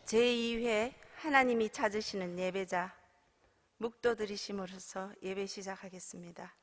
제2회 하나님이 찾으시는 예배자 묵도 드리심으로써 예배 시작하겠습니다.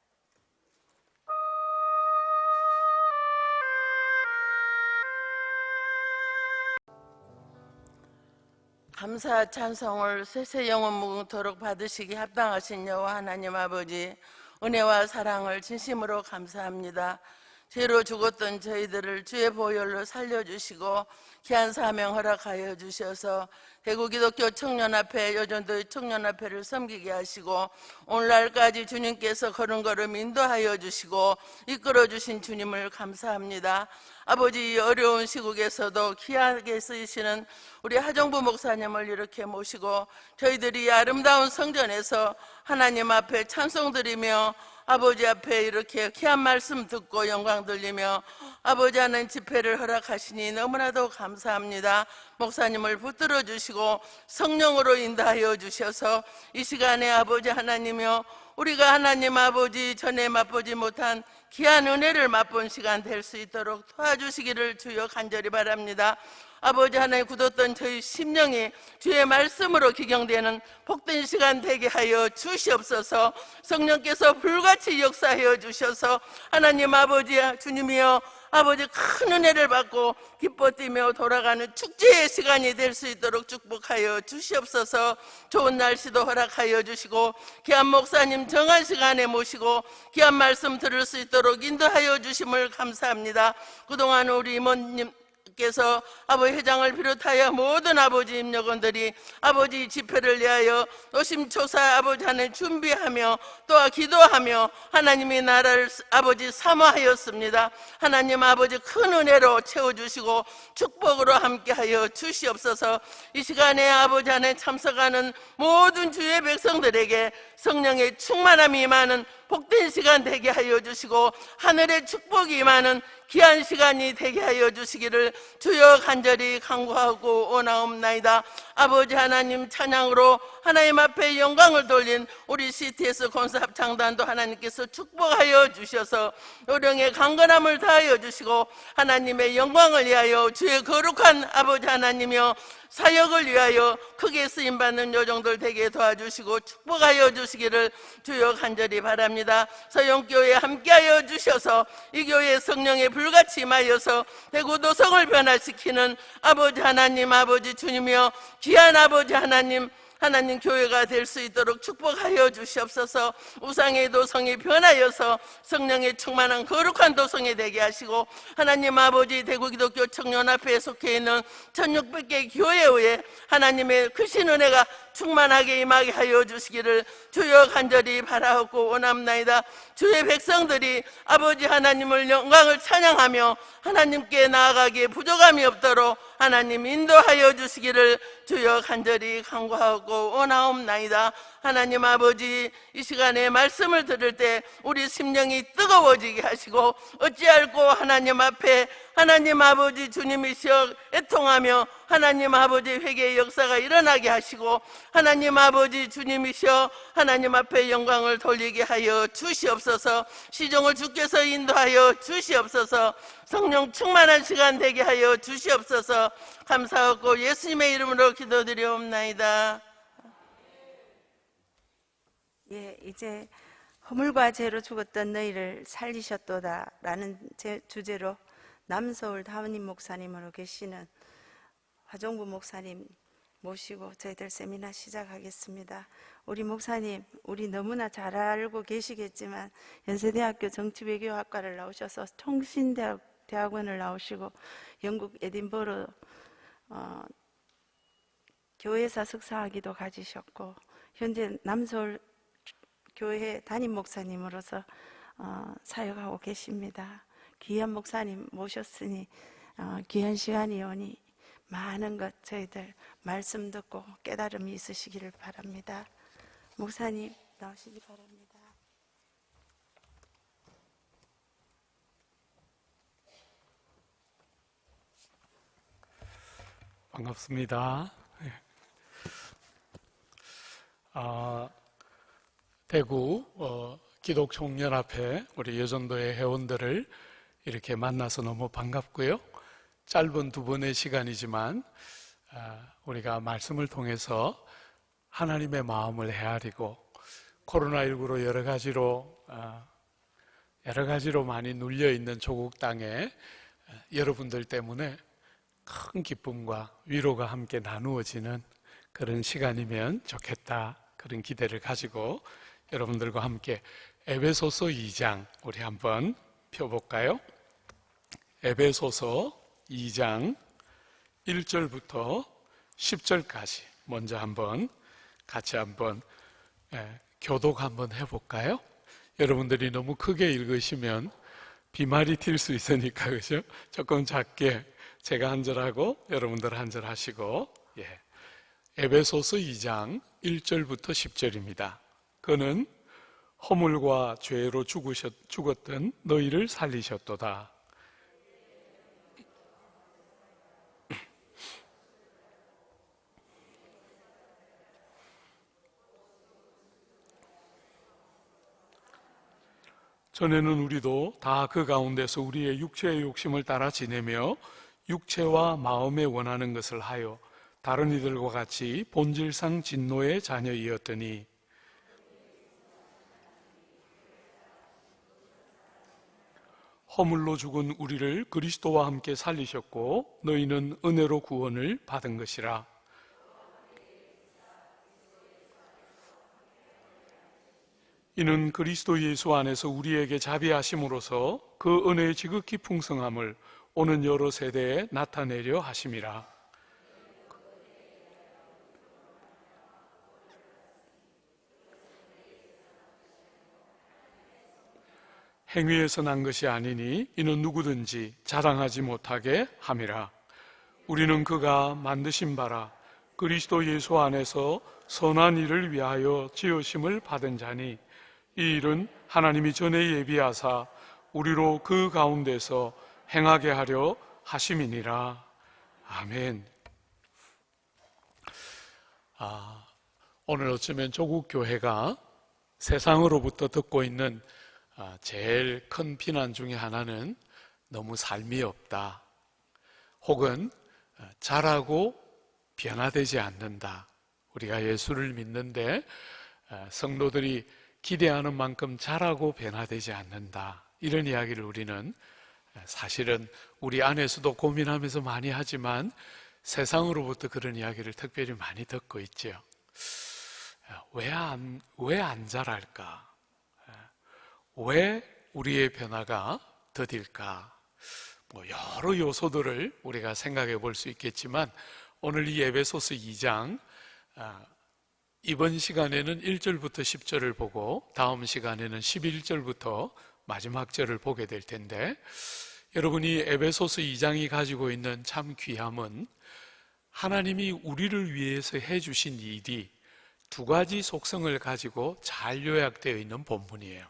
감사 찬송을 세세 영원 무궁토록 받으시기 합당하신 여호와 하나님 아버지, 은혜와 사랑을 진심으로 감사합니다. 죄로 죽었던 저희들을 주의 보혈로 살려주시고 귀한 사명 허락하여 주셔서 대구 기독교 청년합회, 여전도의 청년합회를 섬기게 하시고 오늘날까지 주님께서 걸음걸음 인도하여 주시고 이끌어 주신 주님을 감사합니다. 아버지, 어려운 시국에서도 귀하게 쓰이시는 우리 하정부 목사님을 이렇게 모시고 저희들이 아름다운 성전에서 하나님 앞에 찬송드리며 아버지 앞에 이렇게 귀한 말씀 듣고 영광 돌리며 아버지 하는 집회를 허락하시니 너무나도 감사합니다. 목사님을 붙들어 주시고 성령으로 인도하여 주셔서 이 시간에 아버지 하나님이여, 우리가 하나님 아버지 전에 맛보지 못한 귀한 은혜를 맛본 시간 될 수 있도록 도와주시기를 주여 간절히 바랍니다. 아버지 하나님, 굳었던 저희 심령이 주의 말씀으로 기경되는 복된 시간 되게 하여 주시옵소서. 성령께서 불같이 역사하여 주셔서 하나님 아버지 주님이여, 아버지 큰 은혜를 받고 기뻐 뛰며 돌아가는 축제의 시간이 될 수 있도록 축복하여 주시옵소서. 좋은 날씨도 허락하여 주시고 귀한 목사님 정한 시간에 모시고 귀한 말씀 들을 수 있도록 인도하여 주심을 감사합니다. 그동안 우리 이모님 께서 아버지 회장을 비롯하여 모든 아버지 임력원들이 아버지 집회를 위하여 노심초사 아버지 하나님 준비하며 또 기도하며 하나님의 나라를 아버지 사모하였습니다. 하나님 아버지 큰 은혜로 채워주시고 축복으로 함께하여 주시옵소서. 이 시간에 아버지 안에 참석하는 모든 주의 백성들에게 성령의 충만함이 임하는 복된 시간 되게 하여 주시고 하늘의 축복이 임하는 귀한 시간이 되게 하여 주시기를 주여 간절히 간구하고 원하옵나이다. 아버지 하나님, 찬양으로 하나님 앞에 영광을 돌린 우리 CTS 권사합창단도 하나님께서 축복하여 주셔서 요령의 강건함을 다하여 주시고 하나님의 영광을 위하여 주의 거룩한 아버지 하나님이여 사역을 위하여 크게 쓰임받는 요정들 되게 도와주시고 축복하여 주시기를 주여 간절히 바랍니다. 서영교회에 함께하여 주셔서 이 교회 성령의 불같이 임하여서 대구 도성을 변화시키는 아버지 하나님, 아버지 주님이여 귀한 아버지 하나님 교회가 될 수 있도록 축복하여 주시옵소서. 우상의 도성이 변하여서 성령의 충만한 거룩한 도성이 되게 하시고 하나님 아버지 대구 기독교 청년합회에 속해 있는 1600개 교회에 하나님의 크신 은혜가 충만하게 임하게 하여 주시기를 주여 간절히 바라옵고 원합나이다. 주의 백성들이 아버지 하나님을 영광을 찬양하며 하나님께 나아가기에 부족함이 없도록 하나님 인도하여 주시기를 주여 간절히 간구하고 원하옵나이다. 하나님 아버지, 이 시간에 말씀을 들을 때 우리 심령이 뜨거워지게 하시고 어찌할꼬 하나님 앞에 하나님 아버지 주님이시여 애통하며 하나님 아버지 회개의 역사가 일어나게 하시고 하나님 아버지 주님이시여 하나님 앞에 영광을 돌리게 하여 주시옵소서. 시종을 주께서 인도하여 주시옵소서. 성령 충만한 시간 되게 하여 주시옵소서. 감사하고 예수님의 이름으로 기도드리옵나이다. 예, 이제 허물과 죄로 죽었던 너희를 살리셨도다 라는 주제로 남서울 다운님 목사님으로 계시는 화종부 목사님 모시고 저희들 세미나 시작하겠습니다. 우리 목사님, 우리 너무나 잘 알고 계시겠지만 연세대학교 정치외교학과를 나오셔서 통신대학원을 나오시고 영국 에딘버러 교회사 석사학위도 가지셨고 현재 남서울 교회 담임 목사님으로서 사역하고 계십니다. 귀한 목사님 모셨으니 귀한 시간이 오니 많은 것 저희들 말씀 듣고 깨달음이 있으시기를 바랍니다. 목사님 나오시기 바랍니다. 반갑습니다. 대구 기독총연합회 우리 여전도의 회원들을 이렇게 만나서 너무 반갑고요. 짧은 두 번의 시간이지만 우리가 말씀을 통해서 하나님의 마음을 헤아리고 코로나19로 여러 가지로 많이 눌려 있는 조국 땅에 여러분들 때문에 큰 기쁨과 위로가 함께 나누어지는 그런 시간이면 좋겠다, 그런 기대를 가지고 여러분들과 함께 에베소서 2장 우리 한번 펴볼까요? 에베소서 2장 1절부터 10절까지 먼저 같이 한번 교독 한번 해볼까요? 여러분들이 너무 크게 읽으시면 비말이 튈 수 있으니까, 그죠? 조금 작게 제가 한 절하고 여러분들 한 절 하시고, 에베소서 2장 1절부터 10절입니다. 그는 허물과 죄로 죽었던 너희를 살리셨도다. 전에는 우리도 다 그 가운데서 우리의 육체의 욕심을 따라 지내며 육체와 마음에 원하는 것을 하여 다른 이들과 같이 본질상 진노의 자녀이었더니 허물로 죽은 우리를 그리스도와 함께 살리셨고 너희는 은혜로 구원을 받은 것이라. 이는 그리스도 예수 안에서 우리에게 자비하심으로써 그 은혜의 지극히 풍성함을 오는 여러 세대에 나타내려 하심이라. 행위에서 난 것이 아니니 이는 누구든지 자랑하지 못하게 함이라. 우리는 그가 만드신 바라 그리스도 예수 안에서 선한 일을 위하여 지으심을 받은 자니 이 일은 하나님이 전에 예비하사 우리로 그 가운데서 행하게 하려 하심이니라. 아멘. 오늘 어쩌면 조국 교회가 세상으로부터 듣고 있는 제일 큰 비난 중에 하나는 너무 삶이 없다, 혹은 잘하고 변화되지 않는다. 우리가 예수를 믿는데 성도들이 기대하는 만큼 잘하고 변화되지 않는다, 이런 이야기를 우리는 사실은 우리 안에서도 고민하면서 많이 하지만 세상으로부터 그런 이야기를 특별히 많이 듣고 있죠. 왜 안 자랄까? 왜 우리의 변화가 더딜까? 여러 요소들을 우리가 생각해 볼 수 있겠지만 오늘 이 에베소서 2장 이번 시간에는 1절부터 10절을 보고 다음 시간에는 11절부터 마지막 절을 보게 될 텐데, 여러분이 에베소서 2장이 가지고 있는 참 귀함은 하나님이 우리를 위해서 해주신 일이 두 가지 속성을 가지고 잘 요약되어 있는 본문이에요.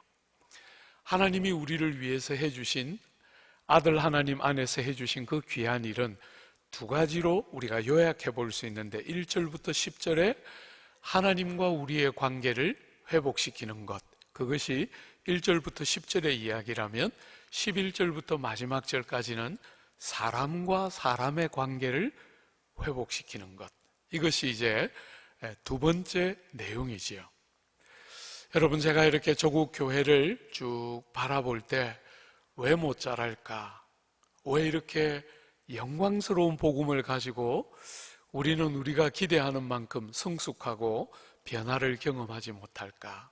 하나님이 우리를 위해서 해주신, 아들 하나님 안에서 해주신 그 귀한 일은 두 가지로 우리가 요약해 볼 수 있는데, 1절부터 10절에 하나님과 우리의 관계를 회복시키는 것, 그것이 1절부터 10절의 이야기라면 11절부터 마지막 절까지는 사람과 사람의 관계를 회복시키는 것, 이것이 이제 두 번째 내용이지요. 여러분, 제가 이렇게 조국 교회를 쭉 바라볼 때 왜 못 자랄까? 왜 이렇게 영광스러운 복음을 가지고 우리는 우리가 기대하는 만큼 성숙하고 변화를 경험하지 못할까?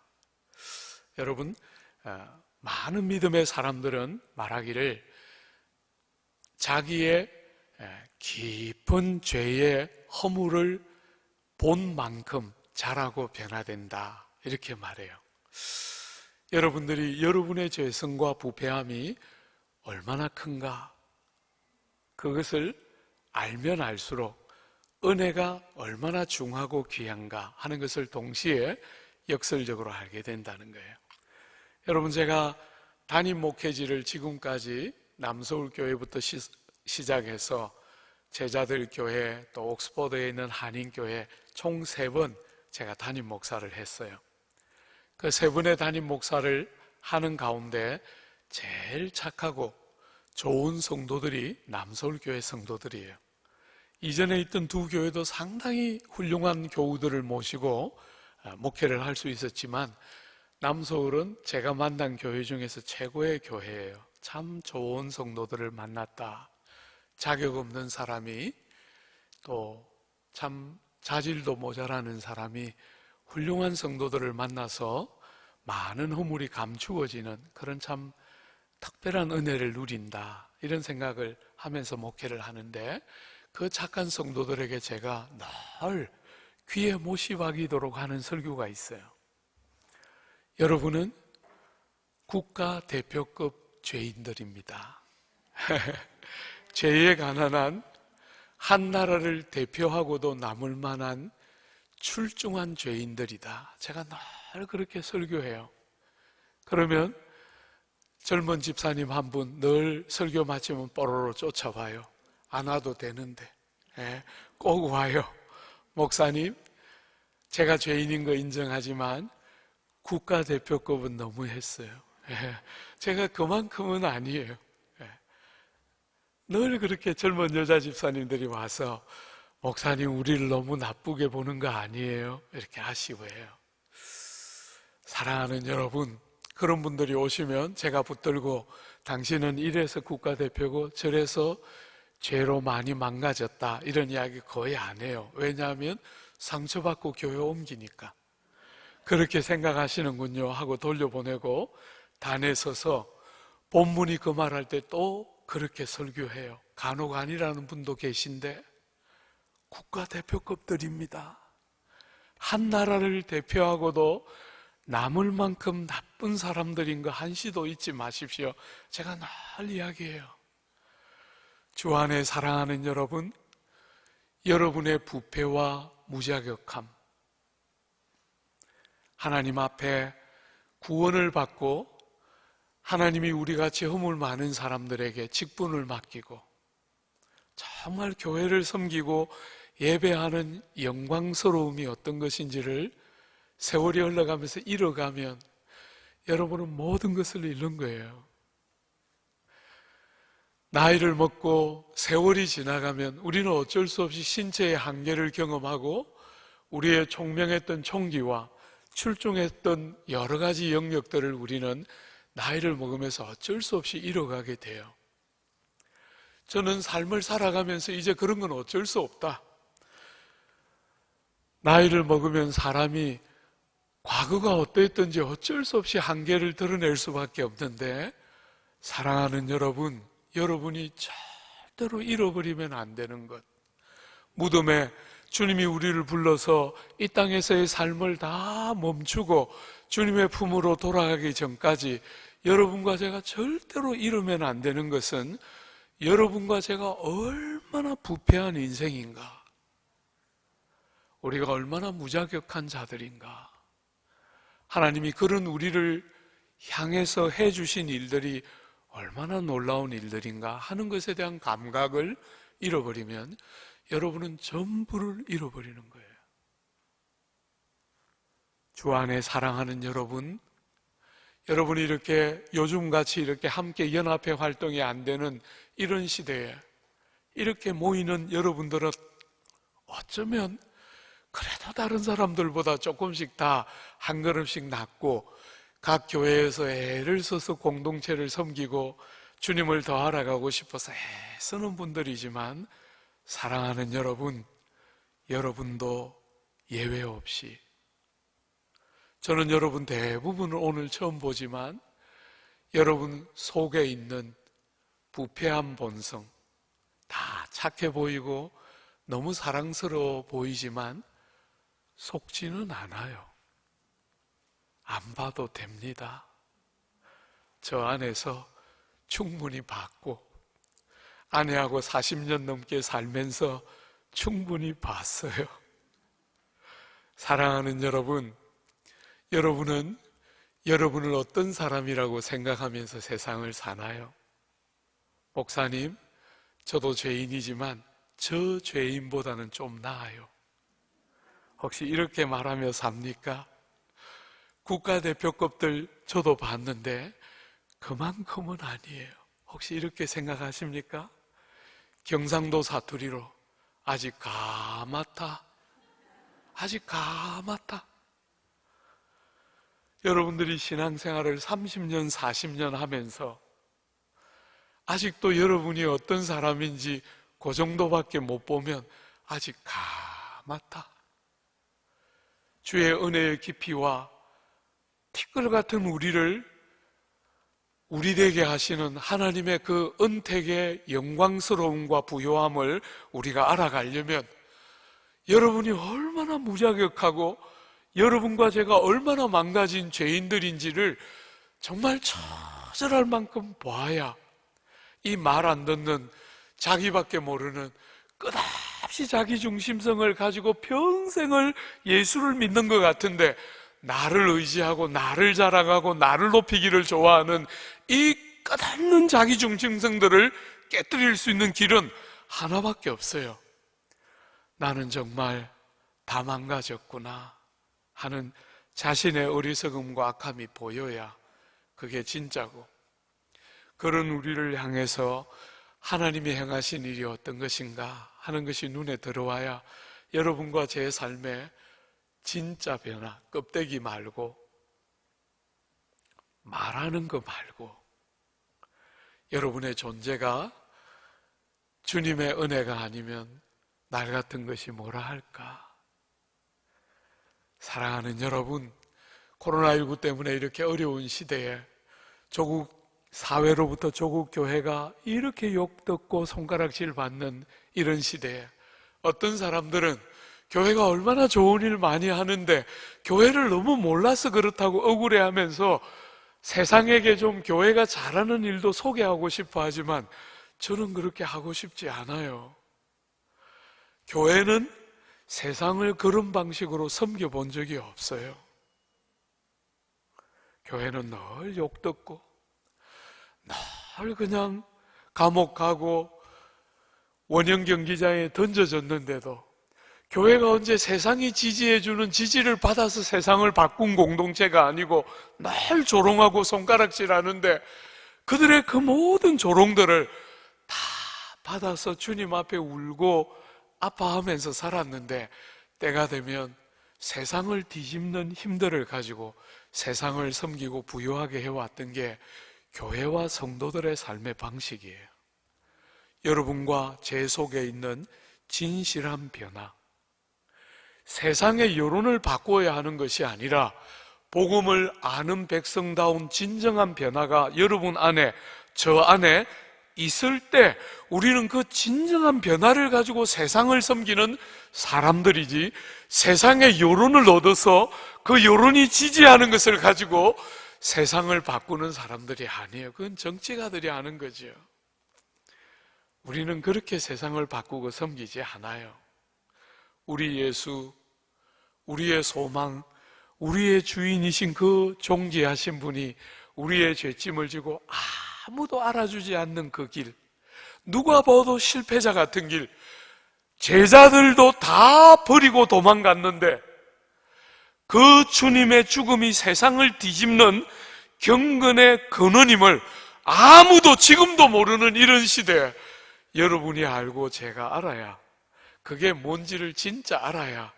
여러분, 많은 믿음의 사람들은 말하기를 자기의 깊은 죄의 허물을 본 만큼 자라고 변화된다, 이렇게 말해요. 여러분들이 여러분의 죄성과 부패함이 얼마나 큰가, 그것을 알면 알수록 은혜가 얼마나 중하고 귀한가 하는 것을 동시에 역설적으로 알게 된다는 거예요. 여러분, 제가 담임 목회지를 지금까지 남서울교회부터 시작해서 제자들 교회, 또 옥스퍼드에 있는 한인교회 총 3번 제가 담임 목사를 했어요. 그 3번의 담임 목사를 하는 가운데 제일 착하고 좋은 성도들이 남서울교회 성도들이에요. 이전에 있던 두 교회도 상당히 훌륭한 교우들을 모시고 목회를 할 수 있었지만 남서울은 제가 만난 교회 중에서 최고의 교회예요. 참 좋은 성도들을 만났다. 자격 없는 사람이 또 참 자질도 모자라는 사람이 훌륭한 성도들을 만나서 많은 허물이 감추어지는 그런 참 특별한 은혜를 누린다. 이런 생각을 하면서 목회를 하는데 그 착한 성도들에게 제가 늘 귀에 못이 박이도록 하는 설교가 있어요. 여러분은 국가대표급 죄인들입니다. 죄에 가난한 한 나라를 대표하고도 남을 만한 출중한 죄인들이다. 제가 늘 그렇게 설교해요. 그러면 젊은 집사님 한 분 늘 설교 마치면 뽀로로 쫓아와요. 안 와도 되는데 꼭 와요. 목사님, 제가 죄인인 거 인정하지만 국가대표급은 너무했어요. 제가 그만큼은 아니에요. 늘 그렇게 젊은 여자 집사님들이 와서 목사님 우리를 너무 나쁘게 보는 거 아니에요? 이렇게 아쉬워해요. 사랑하는 여러분, 그런 분들이 오시면 제가 붙들고 당신은 이래서 국가대표고 저래서 죄로 많이 망가졌다 이런 이야기 거의 안 해요. 왜냐하면 상처받고 교회 옮기니까. 그렇게 생각하시는군요 하고 돌려보내고 단에 서서 본문이 그 말할 때 또 그렇게 설교해요. 간혹 아니라는 분도 계신데 국가대표급들입니다. 한 나라를 대표하고도 남을 만큼 나쁜 사람들인 거 한시도 잊지 마십시오. 제가 늘 이야기해요. 주 안에 사랑하는 여러분, 여러분의 부패와 무자격함, 하나님 앞에 구원을 받고 하나님이 우리같이 허물 많은 사람들에게 직분을 맡기고 정말 교회를 섬기고 예배하는 영광스러움이 어떤 것인지를 세월이 흘러가면서 잃어가면 여러분은 모든 것을 잃는 거예요. 나이를 먹고 세월이 지나가면 우리는 어쩔 수 없이 신체의 한계를 경험하고 우리의 총명했던 총기와 출중했던 여러 가지 영역들을 우리는 나이를 먹으면서 어쩔 수 없이 잃어가게 돼요. 저는 삶을 살아가면서 이제 그런 건 어쩔 수 없다. 나이를 먹으면 사람이 과거가 어떠했던지 어쩔 수 없이 한계를 드러낼 수밖에 없는데 사랑하는 여러분, 여러분이 절대로 잃어버리면 안 되는 것. 무덤에 주님이 우리를 불러서 이 땅에서의 삶을 다 멈추고 주님의 품으로 돌아가기 전까지 여러분과 제가 절대로 잃으면 안 되는 것은 여러분과 제가 얼마나 부패한 인생인가, 우리가 얼마나 무자격한 자들인가, 하나님이 그런 우리를 향해서 해주신 일들이 얼마나 놀라운 일들인가 하는 것에 대한 감각을 잃어버리면 여러분은 전부를 잃어버리는 거예요. 주 안에 사랑하는 여러분, 여러분이 이렇게 요즘같이 이렇게 함께 연합회 활동이 안 되는 이런 시대에 이렇게 모이는 여러분들은 어쩌면 그래도 다른 사람들보다 조금씩 다 한 걸음씩 낫고 각 교회에서 애를 써서 공동체를 섬기고 주님을 더 알아가고 싶어서 애쓰는 분들이지만 사랑하는 여러분, 여러분도 예외 없이, 저는 여러분 대부분을 오늘 처음 보지만 여러분 속에 있는 부패한 본성, 다 착해 보이고 너무 사랑스러워 보이지만 속지는 않아요. 안 봐도 됩니다. 저 안에서 충분히 봤고 아내하고 40년 넘게 살면서 충분히 봤어요. 사랑하는 여러분, 여러분은 여러분을 어떤 사람이라고 생각하면서 세상을 사나요? 목사님, 저도 죄인이지만 저 죄인보다는 좀 나아요. 혹시 이렇게 말하며 삽니까? 국가대표급들 저도 봤는데 그만큼은 아니에요. 혹시 이렇게 생각하십니까? 경상도 사투리로 아직 가맣다. 아직 가맣다. 여러분들이 신앙생활을 30년, 40년 하면서 아직도 여러분이 어떤 사람인지 그 정도밖에 못 보면 아직 가맣다. 주의 은혜의 깊이와 티끌 같은 우리를 우리 되게 하시는 하나님의 그 은택의 영광스러움과 부요함을 우리가 알아가려면 여러분이 얼마나 무자격하고 여러분과 제가 얼마나 망가진 죄인들인지를 정말 처절할 만큼 봐야 이 말 안 듣는 자기밖에 모르는 끝없이 자기 중심성을 가지고 평생을 예수를 믿는 것 같은데 나를 의지하고 나를 자랑하고 나를 높이기를 좋아하는 이 끝없는 자기 중심성들을 깨뜨릴 수 있는 길은 하나밖에 없어요. 나는 정말 다 망가졌구나 하는 자신의 어리석음과 악함이 보여야 그게 진짜고, 그런 우리를 향해서 하나님이 행하신 일이 어떤 것인가 하는 것이 눈에 들어와야 여러분과 제 삶에 진짜 변화, 껍데기 말고 말하는 거 말고 여러분의 존재가 주님의 은혜가 아니면 날 같은 것이 뭐라 할까? 사랑하는 여러분, 코로나19 때문에 이렇게 어려운 시대에 조국 사회로부터 조국 교회가 이렇게 욕듣고 손가락질 받는 이런 시대에 어떤 사람들은 교회가 얼마나 좋은 일 많이 하는데 교회를 너무 몰라서 그렇다고 억울해하면서 세상에게 좀 교회가 잘하는 일도 소개하고 싶어 하지만 저는 그렇게 하고 싶지 않아요. 교회는 세상을 그런 방식으로 섬겨본 적이 없어요. 교회는 늘 욕듣고 늘 그냥 감옥 가고 원형 경기장에 던져졌는데도 교회가 언제 세상이 지지해주는 지지를 받아서 세상을 바꾼 공동체가 아니고 늘 조롱하고 손가락질하는데 그들의 그 모든 조롱들을 다 받아서 주님 앞에 울고 아파하면서 살았는데 때가 되면 세상을 뒤집는 힘들을 가지고 세상을 섬기고 부유하게 해왔던 게 교회와 성도들의 삶의 방식이에요. 여러분과 제 속에 있는 진실한 변화, 세상의 여론을 바꾸어야 하는 것이 아니라 복음을 아는 백성다운 진정한 변화가 여러분 안에, 저 안에 있을 때 우리는 그 진정한 변화를 가지고 세상을 섬기는 사람들이지, 세상의 여론을 얻어서 그 여론이 지지하는 것을 가지고 세상을 바꾸는 사람들이 아니에요. 그건 정치가들이 하는 거죠. 우리는 그렇게 세상을 바꾸고 섬기지 않아요. 우리 예수, 우리의 소망, 우리의 주인이신 그 존귀하신 분이 우리의 죄짐을 지고 아무도 알아주지 않는 그 길, 누가 봐도 실패자 같은 길, 제자들도 다 버리고 도망갔는데 그 주님의 죽음이 세상을 뒤집는 경건의 근원임을 아무도 지금도 모르는 이런 시대에 여러분이 알고 제가 알아야, 그게 뭔지를 진짜 알아야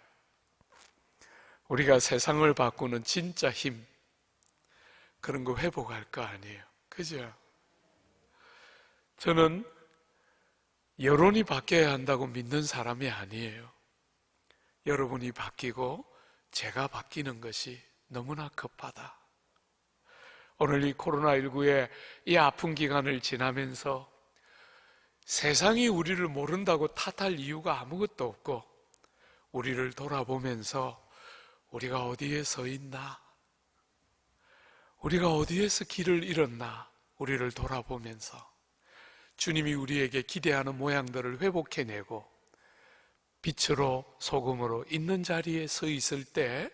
우리가 세상을 바꾸는 진짜 힘, 그런 거 회복할 거 아니에요. 그죠? 저는 여론이 바뀌어야 한다고 믿는 사람이 아니에요. 여러분이 바뀌고 제가 바뀌는 것이 너무나 급하다. 오늘 이 코로나19의 이 아픈 기간을 지나면서 세상이 우리를 모른다고 탓할 이유가 아무것도 없고, 우리를 돌아보면서 우리가 어디에 서 있나, 우리가 어디에서 길을 잃었나, 우리를 돌아보면서 주님이 우리에게 기대하는 모양들을 회복해내고 빛으로 소금으로 있는 자리에 서 있을 때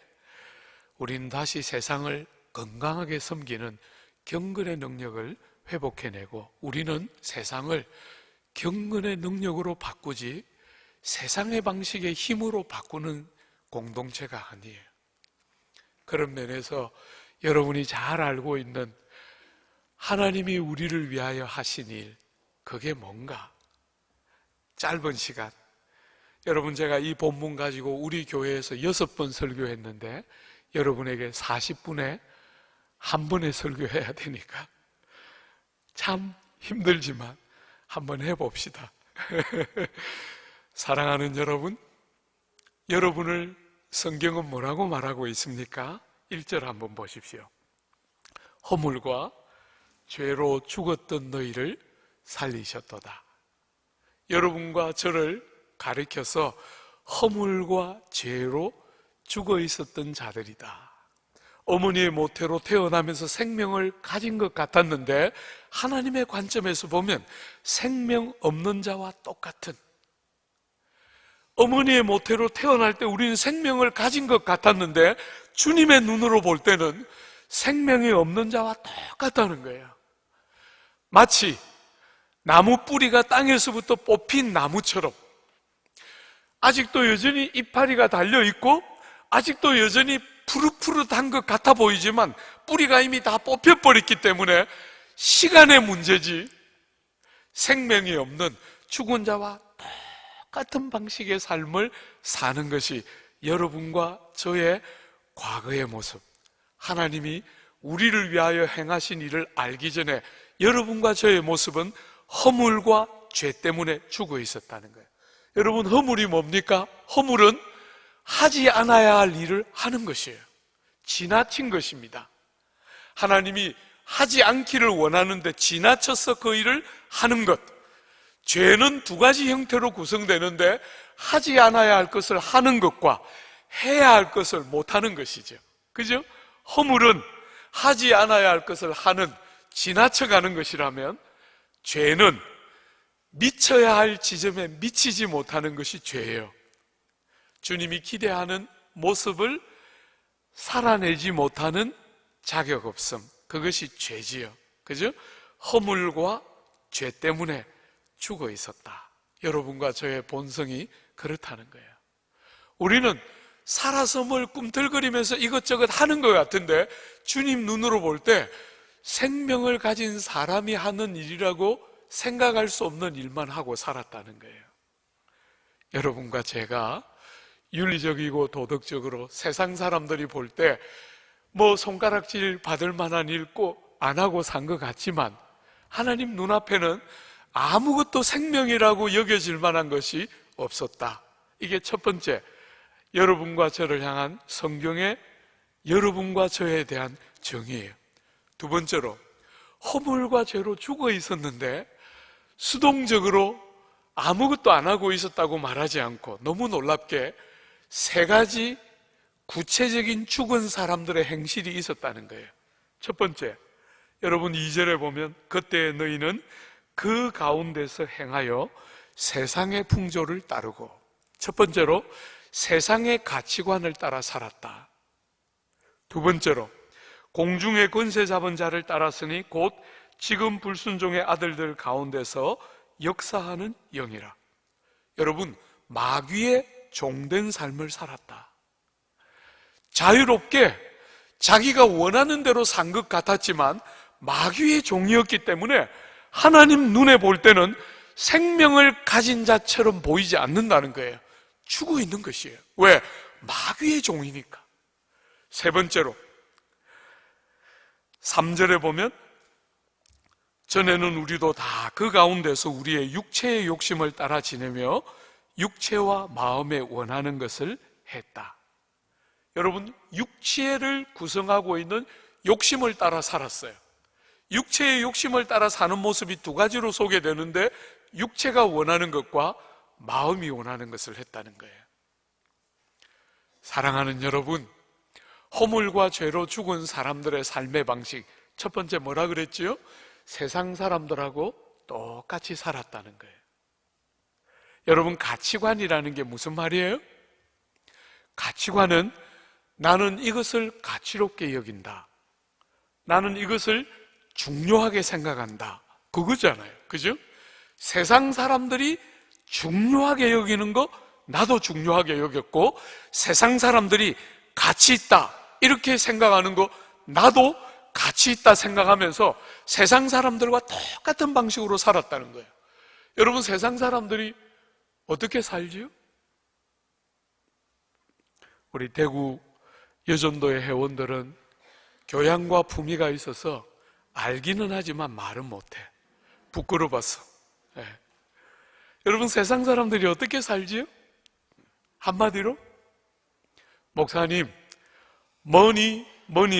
우리는 다시 세상을 건강하게 섬기는 경건의 능력을 회복해내고, 우리는 세상을 경건의 능력으로 바꾸지 세상의 방식의 힘으로 바꾸는 공동체가 아니에요. 그런 면에서 여러분이 잘 알고 있는 하나님이 우리를 위하여 하신 일, 그게 뭔가? 짧은 시간 여러분, 제가 이 본문 가지고 우리 교회에서 6번 설교했는데 여러분에게 40분에 한 번에 설교해야 되니까 참 힘들지만 한번 해봅시다. 사랑하는 여러분, 여러분을 성경은 뭐라고 말하고 있습니까? 1절 한번 보십시오. 허물과 죄로 죽었던 너희를 살리셨도다. 여러분과 저를 가리켜서 허물과 죄로 죽어 있었던 자들이다. 어머니의 모태로 태어나면서 생명을 가진 것 같았는데 하나님의 관점에서 보면 생명 없는 자와 똑같은, 어머니의 모태로 태어날 때 우리는 생명을 가진 것 같았는데 주님의 눈으로 볼 때는 생명이 없는 자와 똑같다는 거예요. 마치 나무 뿌리가 땅에서부터 뽑힌 나무처럼 아직도 여전히 이파리가 달려있고 아직도 여전히 푸릇푸릇한 것 같아 보이지만 뿌리가 이미 다 뽑혀버렸기 때문에 시간의 문제지 생명이 없는 죽은 자와 똑같은 방식의 삶을 사는 것이 여러분과 저의 과거의 모습, 하나님이 우리를 위하여 행하신 일을 알기 전에 여러분과 저의 모습은 허물과 죄 때문에 죽어 있었다는 거예요. 여러분, 허물이 뭡니까? 허물은 하지 않아야 할 일을 하는 것이에요. 지나친 것입니다. 하나님이 하지 않기를 원하는데 지나쳐서 그 일을 하는 것. 죄는 두 가지 형태로 구성되는데 하지 않아야 할 것을 하는 것과 해야 할 것을 못하는 것이죠. 그죠? 허물은 하지 않아야 할 것을 하는, 지나쳐가는 것이라면 죄는 미쳐야 할 지점에 미치지 못하는 것이 죄예요. 주님이 기대하는 모습을 살아내지 못하는 자격 없음, 그것이 죄지요. 그죠? 허물과 죄 때문에 죽어 있었다. 여러분과 저의 본성이 그렇다는 거예요. 우리는 살아서 뭘 꿈틀거리면서 이것저것 하는 것 같은데 주님 눈으로 볼 때 생명을 가진 사람이 하는 일이라고 생각할 수 없는 일만 하고 살았다는 거예요. 여러분과 제가 윤리적이고 도덕적으로 세상 사람들이 볼 때 뭐 손가락질 받을 만한 일 꼭 안 하고 산 것 같지만 하나님 눈앞에는 아무것도 생명이라고 여겨질 만한 것이 없었다. 이게 첫 번째, 여러분과 저를 향한 성경의 여러분과 저에 대한 정의예요. 두 번째로, 허물과 죄로 죽어 있었는데 수동적으로 아무것도 안 하고 있었다고 말하지 않고 너무 놀랍게 세 가지 구체적인 죽은 사람들의 행실이 있었다는 거예요. 첫 번째, 여러분 2절에 보면 그때 너희는 그 가운데서 행하여 세상의 풍조를 따르고, 첫 번째로 세상의 가치관을 따라 살았다. 두 번째로 공중의 권세 잡은 자를 따랐으니 곧 지금 불순종의 아들들 가운데서 역사하는 영이라. 여러분, 마귀의 종된 삶을 살았다. 자유롭게 자기가 원하는 대로 산 것 같았지만 마귀의 종이었기 때문에 하나님 눈에 볼 때는 생명을 가진 자처럼 보이지 않는다는 거예요. 죽어 있는 것이에요. 왜? 마귀의 종이니까. 세 번째로 3절에 보면 전에는 우리도 다 그 가운데서 우리의 육체의 욕심을 따라 지내며 육체와 마음에 원하는 것을 했다. 여러분, 육체를 구성하고 있는 욕심을 따라 살았어요. 육체의 욕심을 따라 사는 모습이 두 가지로 소개되는데 육체가 원하는 것과 마음이 원하는 것을 했다는 거예요. 사랑하는 여러분, 허물과 죄로 죽은 사람들의 삶의 방식, 첫 번째 뭐라 그랬지요? 세상 사람들하고 똑같이 살았다는 거예요. 여러분, 가치관이라는 게 무슨 말이에요? 가치관은 나는 이것을 가치롭게 여긴다, 나는 이것을 중요하게 생각한다, 그거잖아요. 그죠? 세상 사람들이 중요하게 여기는 거 나도 중요하게 여겼고, 세상 사람들이 가치 있다 이렇게 생각하는 거 나도 가치 있다 생각하면서 세상 사람들과 똑같은 방식으로 살았다는 거예요. 여러분, 세상 사람들이 어떻게 살지요? 우리 대구 여전도의 회원들은 교양과 품위가 있어서 알기는 하지만 말은 못해. 부끄러워서. 예. 여러분, 세상 사람들이 어떻게 살지요? 한마디로 목사님, 뭐니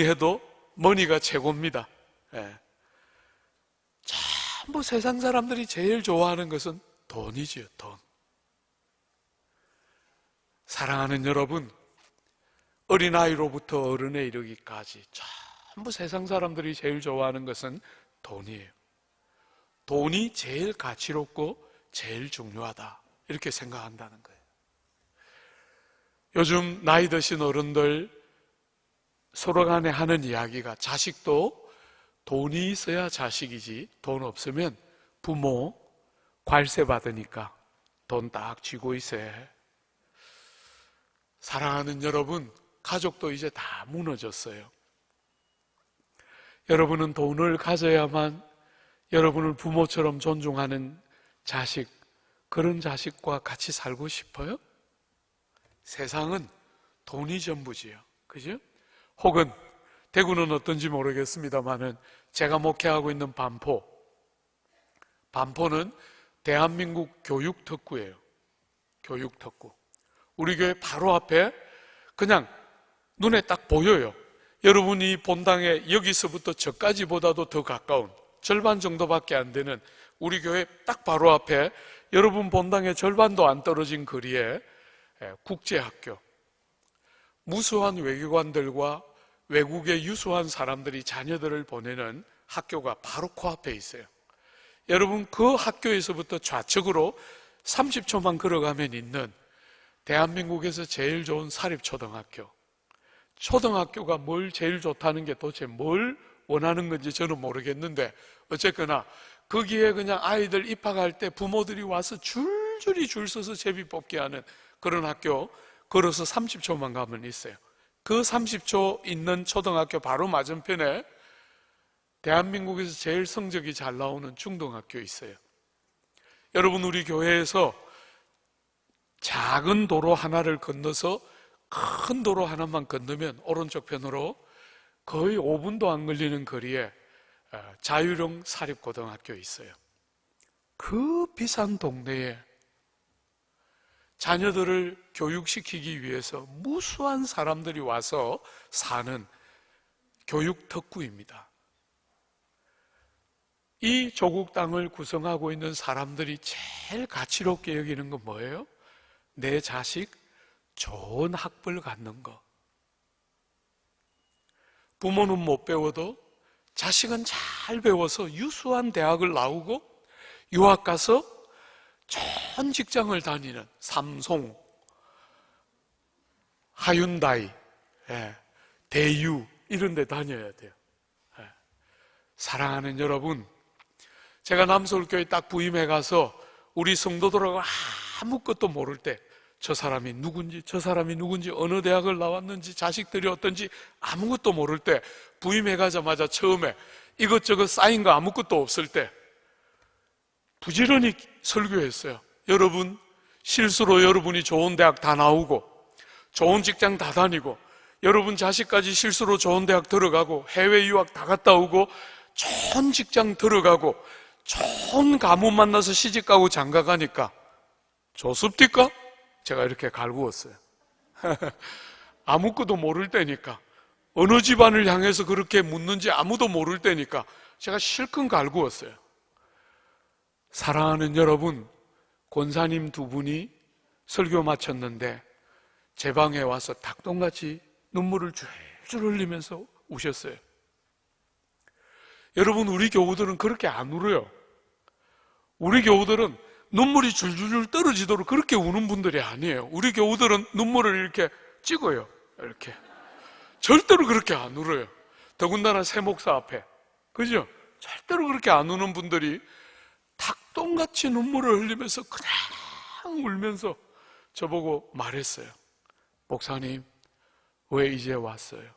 해도 머니가 최고입니다. 예. 전부 세상 사람들이 제일 좋아하는 것은 돈이지요. 돈. 사랑하는 여러분, 어린아이로부터 어른에 이르기까지 전부 세상 사람들이 제일 좋아하는 것은 돈이에요. 돈이 제일 가치롭고 제일 중요하다, 이렇게 생각한다는 거예요. 요즘 나이 드신 어른들 서로 간에 하는 이야기가, 자식도 돈이 있어야 자식이지 돈 없으면 부모 관세 받으니까 돈 딱 쥐고 있어야 해. 사랑하는 여러분, 가족도 이제 다 무너졌어요. 여러분은 돈을 가져야만 여러분을 부모처럼 존중하는 자식, 그런 자식과 같이 살고 싶어요? 세상은 돈이 전부지요. 그죠? 혹은 대구는 어떤지 모르겠습니다만은 제가 목회하고 있는 반포는 대한민국 교육특구예요. 교육특구. 우리 교회 바로 앞에 그냥 눈에 딱 보여요. 여러분이 본당에 여기서부터 저까지보다도 더 가까운, 절반 정도밖에 안 되는 우리 교회 딱 바로 앞에, 여러분 본당의 절반도 안 떨어진 거리에 국제학교, 무수한 외교관들과 외국의 유수한 사람들이 자녀들을 보내는 학교가 바로 코앞에 있어요. 여러분, 그 학교에서부터 좌측으로 30초만 걸어가면 있는 대한민국에서 제일 좋은 사립초등학교. 초등학교가 뭘 제일 좋다는 게 도대체 뭘 원하는 건지 저는 모르겠는데, 어쨌거나 거기에 그냥 아이들 입학할 때 부모들이 와서 줄줄이 줄 서서 제비 뽑기 하는 그런 학교, 걸어서 30초만 가면 있어요. 그 30초 있는 초등학교 바로 맞은편에 대한민국에서 제일 성적이 잘 나오는 중등학교 있어요. 여러분, 우리 교회에서 작은 도로 하나를 건너서 큰 도로 하나만 건너면 오른쪽 편으로 거의 5분도 안 걸리는 거리에 자유령 사립고등학교 있어요. 그 비싼 동네에 자녀들을 교육시키기 위해서 무수한 사람들이 와서 사는 교육특구입니다. 이 조국 땅을 구성하고 있는 사람들이 제일 가치롭게 여기는 건 뭐예요? 내 자식 좋은 학벌 갖는 거. 부모는 못 배워도 자식은 잘 배워서 유수한 대학을 나오고 유학 가서 좋은 직장을 다니는 삼성, 하윤다이, 대유 이런 데 다녀야 돼요. 사랑하는 여러분, 제가 남서울교회 딱 부임해 가서 우리 성도들하고 아무것도 모를 때 저 사람이 누군지 어느 대학을 나왔는지 자식들이 어떤지 아무것도 모를 때, 부임해 가자마자 처음에 이것저것 쌓인 거 아무것도 없을 때 부지런히 설교했어요. 여러분, 실수로 여러분이 좋은 대학 다 나오고 좋은 직장 다 다니고 여러분 자식까지 실수로 좋은 대학 들어가고 해외 유학 다 갔다 오고 좋은 직장 들어가고 좋은 가문 만나서 시집가고 장가가니까 좋습니까? 제가 이렇게 갈구었어요. 아무것도 모를 때니까, 어느 집안을 향해서 그렇게 묻는지 아무도 모를 때니까 제가 실컷 갈구었어요. 사랑하는 여러분, 권사님 두 분이 설교 마쳤는데 제 방에 와서 닭똥같이 눈물을 줄줄 흘리면서 우셨어요. 여러분, 우리 교우들은 그렇게 안 울어요. 우리 교우들은 눈물이 줄줄 떨어지도록 그렇게 우는 분들이 아니에요. 우리 교우들은 눈물을 이렇게 찍어요. 이렇게. 절대로 그렇게 안 울어요. 더군다나 새 목사 앞에. 그죠? 절대로 그렇게 안 우는 분들이 닭똥같이 눈물을 흘리면서 그냥 울면서 저보고 말했어요. 목사님, 왜 이제 왔어요?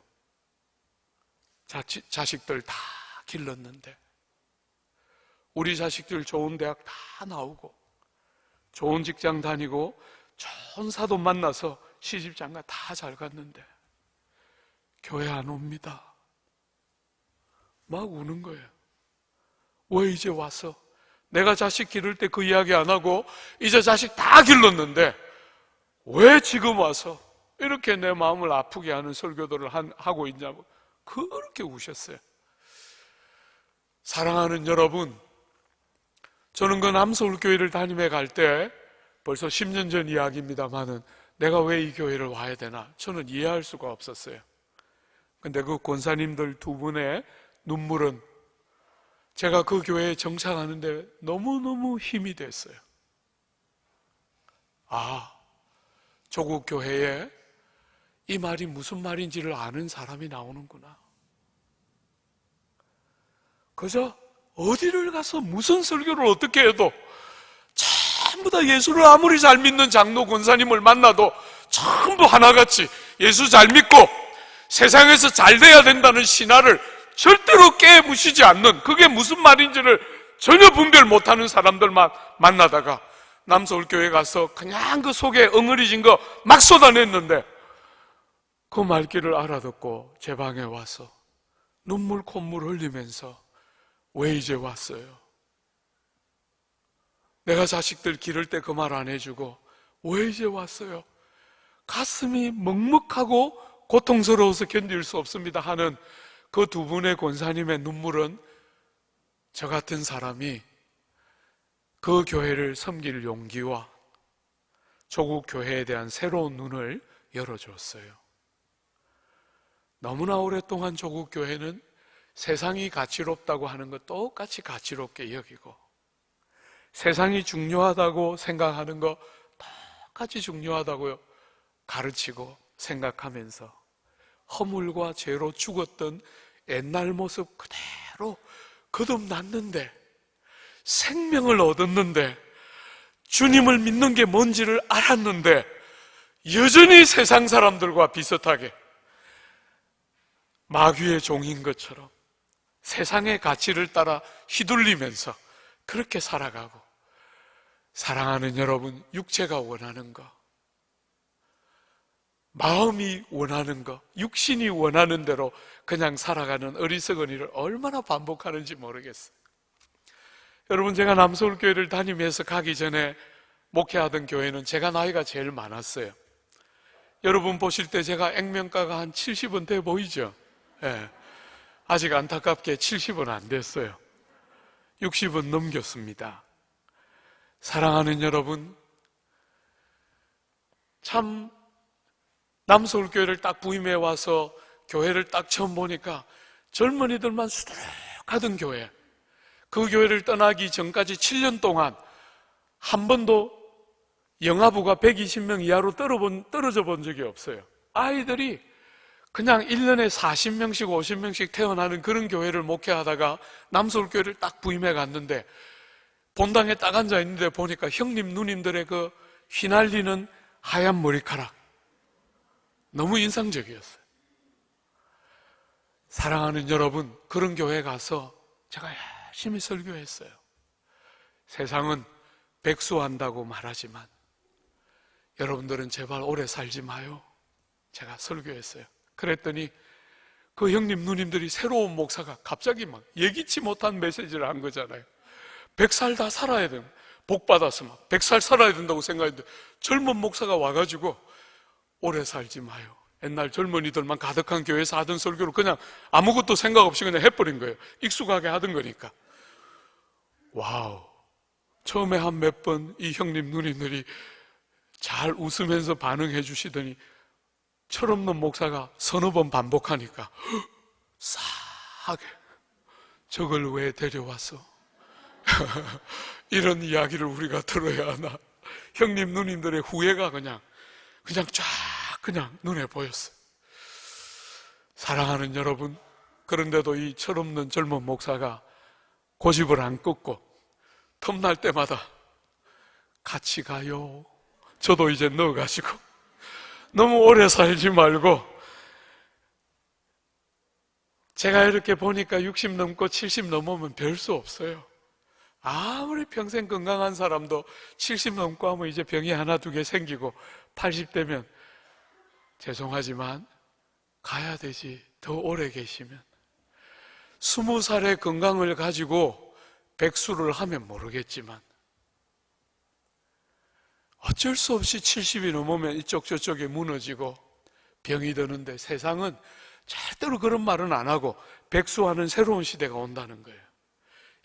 자식들 다 길렀는데, 우리 자식들 좋은 대학 다 나오고 좋은 직장 다니고 좋은 사돈 만나서 시집장가 다 잘 갔는데 교회 안 옵니다. 막 우는 거예요. 왜 이제 와서? 내가 자식 기를 때 그 이야기 안 하고 이제 자식 다 길렀는데 왜 지금 와서 이렇게 내 마음을 아프게 하는 설교들을 하고 있냐고 그렇게 우셨어요. 사랑하는 여러분, 저는 그 남서울교회를 담임해 갈 때 벌써 10년 전 이야기입니다만은 내가 왜 이 교회를 와야 되나 저는 이해할 수가 없었어요. 근데 그 권사님들 두 분의 눈물은 제가 그 교회에 정착하는데 너무너무 힘이 됐어요. 아, 조국 교회에 이 말이 무슨 말인지를 아는 사람이 나오는구나. 그저 어디를 가서 무슨 설교를 어떻게 해도 전부 다 예수를 아무리 잘 믿는 장로 권사님을 만나도 전부 하나같이 예수 잘 믿고 세상에서 잘 돼야 된다는 신화를 절대로 깨부시지 않는, 그게 무슨 말인지를 전혀 분별 못하는 사람들만 만나다가 남서울교회 가서 그냥 그 속에 엉어리진 거 막 쏟아냈는데 그 말귀를 알아듣고 제 방에 와서 눈물 콧물 흘리면서 왜 이제 왔어요? 내가 자식들 기를 때 그 말 안 해주고 왜 이제 왔어요? 가슴이 먹먹하고 고통스러워서 견딜 수 없습니다 하는 그 두 분의 권사님의 눈물은 저 같은 사람이 그 교회를 섬길 용기와 조국 교회에 대한 새로운 눈을 열어주었어요. 너무나 오랫동안 조국 교회는 세상이 가치롭다고 하는 것 똑같이 가치롭게 여기고 세상이 중요하다고 생각하는 거 똑같이 중요하다고 가르치고 생각하면서 허물과 죄로 죽었던 옛날 모습 그대로 거듭났는데 생명을 얻었는데 주님을 믿는 게 뭔지를 알았는데 여전히 세상 사람들과 비슷하게 마귀의 종인 것처럼 세상의 가치를 따라 휘둘리면서 그렇게 살아가고, 사랑하는 여러분, 육체가 원하는 거, 마음이 원하는 거, 육신이 원하는 대로 그냥 살아가는 어리석은이를 얼마나 반복하는지 모르겠어요. 여러분, 제가 남서울교회를 다니면서 가기 전에 목회하던 교회는 제가 나이가 제일 많았어요. 여러분 보실 때 제가 액면가가 한 70은 돼 보이죠? 예. 아직 안타깝게 70은 안 됐어요. 60은 넘겼습니다. 사랑하는 여러분, 참 남서울교회를 딱 부임해 와서 교회를 딱 처음 보니까 젊은이들만 수두룩하던 교회, 그 교회를 떠나기 전까지 7년 동안 한 번도 영아부가 120명 이하로 떨어져 본 적이 없어요. 아이들이 그냥 1년에 40명씩 50명씩 태어나는 그런 교회를 목회하다가 남서울교회를 딱 부임해 갔는데 본당에 딱 앉아 있는데 보니까 형님 누님들의 그 휘날리는 하얀 머리카락 너무 인상적이었어요. 사랑하는 여러분, 그런 교회 가서 제가 열심히 설교했어요. 세상은 백수한다고 말하지만 여러분들은 제발 오래 살지 마요. 제가 설교했어요. 그랬더니 그 형님 누님들이 새로운 목사가 갑자기 막 예기치 못한 메시지를 한 거잖아요. 100살 다 살아야 된다. 복 받아서 막 100살 살아야 된다고 생각했는데 젊은 목사가 와가지고 오래 살지 마요. 옛날 젊은이들만 가득한 교회에서 하던 설교를 그냥 아무것도 생각 없이 그냥 해버린 거예요. 익숙하게 하던 거니까. 와우. 처음에 한 몇 번 이 형님 누님들이 잘 웃으면서 반응해 주시더니 철없는 목사가 서너 번 반복하니까 싸하게 저걸 왜 데려와서 이런 이야기를 우리가 들어야 하나. 형님 누님들의 후회가 그냥 쫙 그냥 눈에 보였어요. 사랑하는 여러분, 그런데도 이 철없는 젊은 목사가 고집을 안 꺾고 틈날 때마다 같이 가요. 저도 이제 넣어가시고 너무 오래 살지 말고. 제가 이렇게 보니까 60 넘고 70 넘으면 별 수 없어요. 아무리 평생 건강한 사람도 70 넘고 하면 이제 병이 하나 두 개 생기고 80 되면 죄송하지만 가야 되지. 더 오래 계시면 20살의 건강을 가지고 백수를 하면 모르겠지만 어쩔 수 없이 70이 넘으면 이쪽 저쪽에 무너지고 병이 드는데 세상은 절대로 그런 말은 안 하고 백수하는 새로운 시대가 온다는 거예요.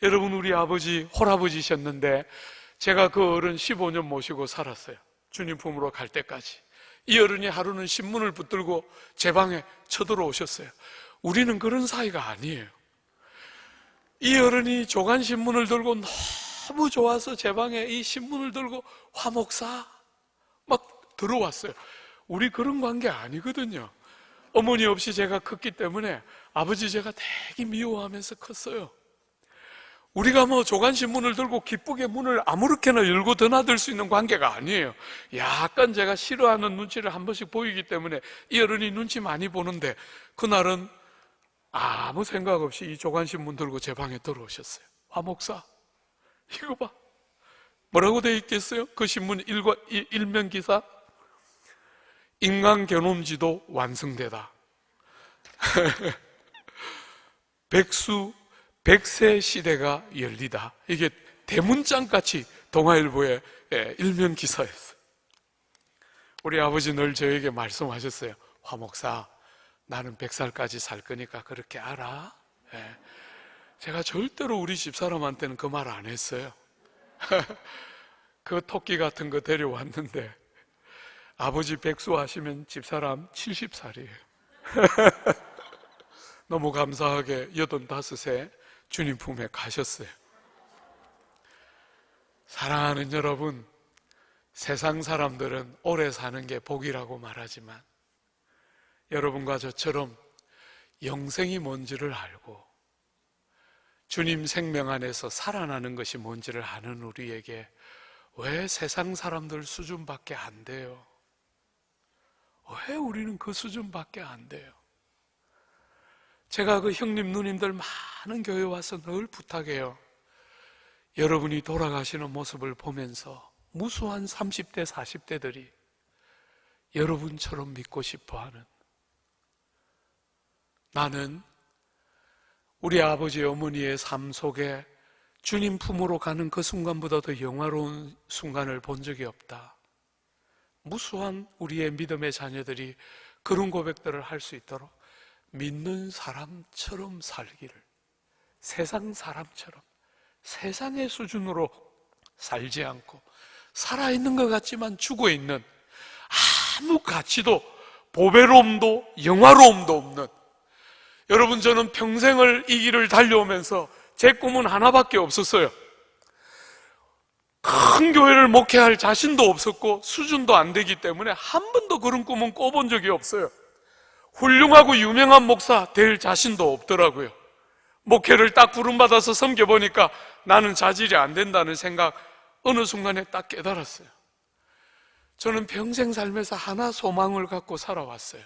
여러분, 우리 아버지 홀아버지셨는데 제가 그 어른 15년 모시고 살았어요. 주님 품으로 갈 때까지. 이 어른이 하루는 신문을 붙들고 제 방에 쳐들어오셨어요. 우리는 그런 사이가 아니에요. 이 어른이 조간신문을 들고 너무 좋아서 제 방에 이 신문을 들고 화목사 막 들어왔어요. 우리 그런 관계 아니거든요. 어머니 없이 제가 컸기 때문에 아버지 제가 되게 미워하면서 컸어요. 우리가 뭐 조간신문을 들고 기쁘게 문을 아무렇게나 열고 드나들 수 있는 관계가 아니에요. 약간 제가 싫어하는 눈치를 한 번씩 보이기 때문에 이 어른이 눈치 많이 보는데 그날은 아무 생각 없이 이 조간신문 들고 제 방에 들어오셨어요. 화목사, 이거 봐. 뭐라고 돼 있겠어요? 그 신문 일면 기사? 인간 genome지도 완성되다. 백세 시대가 열리다. 이게 대문짝같이 동아일보의 일면 기사였어요. 우리 아버지 늘 저에게 말씀하셨어요. 화목사, 나는 100살까지 살 거니까 그렇게 알아? 제가 절대로 우리 집사람한테는 그 말 안 했어요. 그 토끼 같은 거 데려왔는데 아버지 백수 하시면 집사람 70살이에요. 너무 감사하게 85세 주님 품에 가셨어요. 사랑하는 여러분, 세상 사람들은 오래 사는 게 복이라고 말하지만 여러분과 저처럼 영생이 뭔지를 알고 주님 생명 안에서 살아나는 것이 뭔지를 아는 우리에게 왜 세상 사람들 수준밖에 안 돼요? 왜 우리는 그 수준밖에 안 돼요? 제가 그 형님 누님들 많은 교회 와서 늘 부탁해요. 여러분이 돌아가시는 모습을 보면서 무수한 30대 40대들이 여러분처럼 믿고 싶어하는, 나는 우리 아버지 어머니의 삶 속에 주님 품으로 가는 그 순간보다 더 영화로운 순간을 본 적이 없다. 무수한 우리의 믿음의 자녀들이 그런 고백들을 할 수 있도록 믿는 사람처럼 살기를, 세상 사람처럼 세상의 수준으로 살지 않고 살아있는 것 같지만 죽어있는, 아무 가치도 보배로움도 영화로움도 없는, 여러분, 저는 평생을 이 길을 달려오면서 제 꿈은 하나밖에 없었어요. 큰 교회를 목회할 자신도 없었고 수준도 안 되기 때문에 한 번도 그런 꿈은 꿔본 적이 없어요. 훌륭하고 유명한 목사 될 자신도 없더라고요. 목회를 딱 부름받아서 섬겨보니까 나는 자질이 안 된다는 생각 어느 순간에 딱 깨달았어요. 저는 평생 살면서 하나 소망을 갖고 살아왔어요.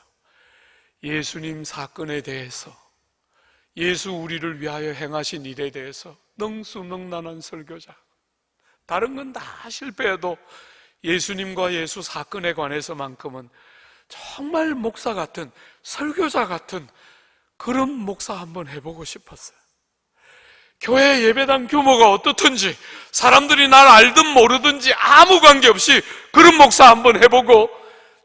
예수님 사건에 대해서, 예수 우리를 위하여 행하신 일에 대해서 능수능란한 설교자, 다른 건 다 실패해도 예수님과 예수 사건에 관해서만큼은 정말 목사 같은, 설교자 같은 그런 목사 한번 해보고 싶었어요. 교회 예배당 규모가 어떻든지 사람들이 날 알든 모르든지 아무 관계없이 그런 목사 한번 해보고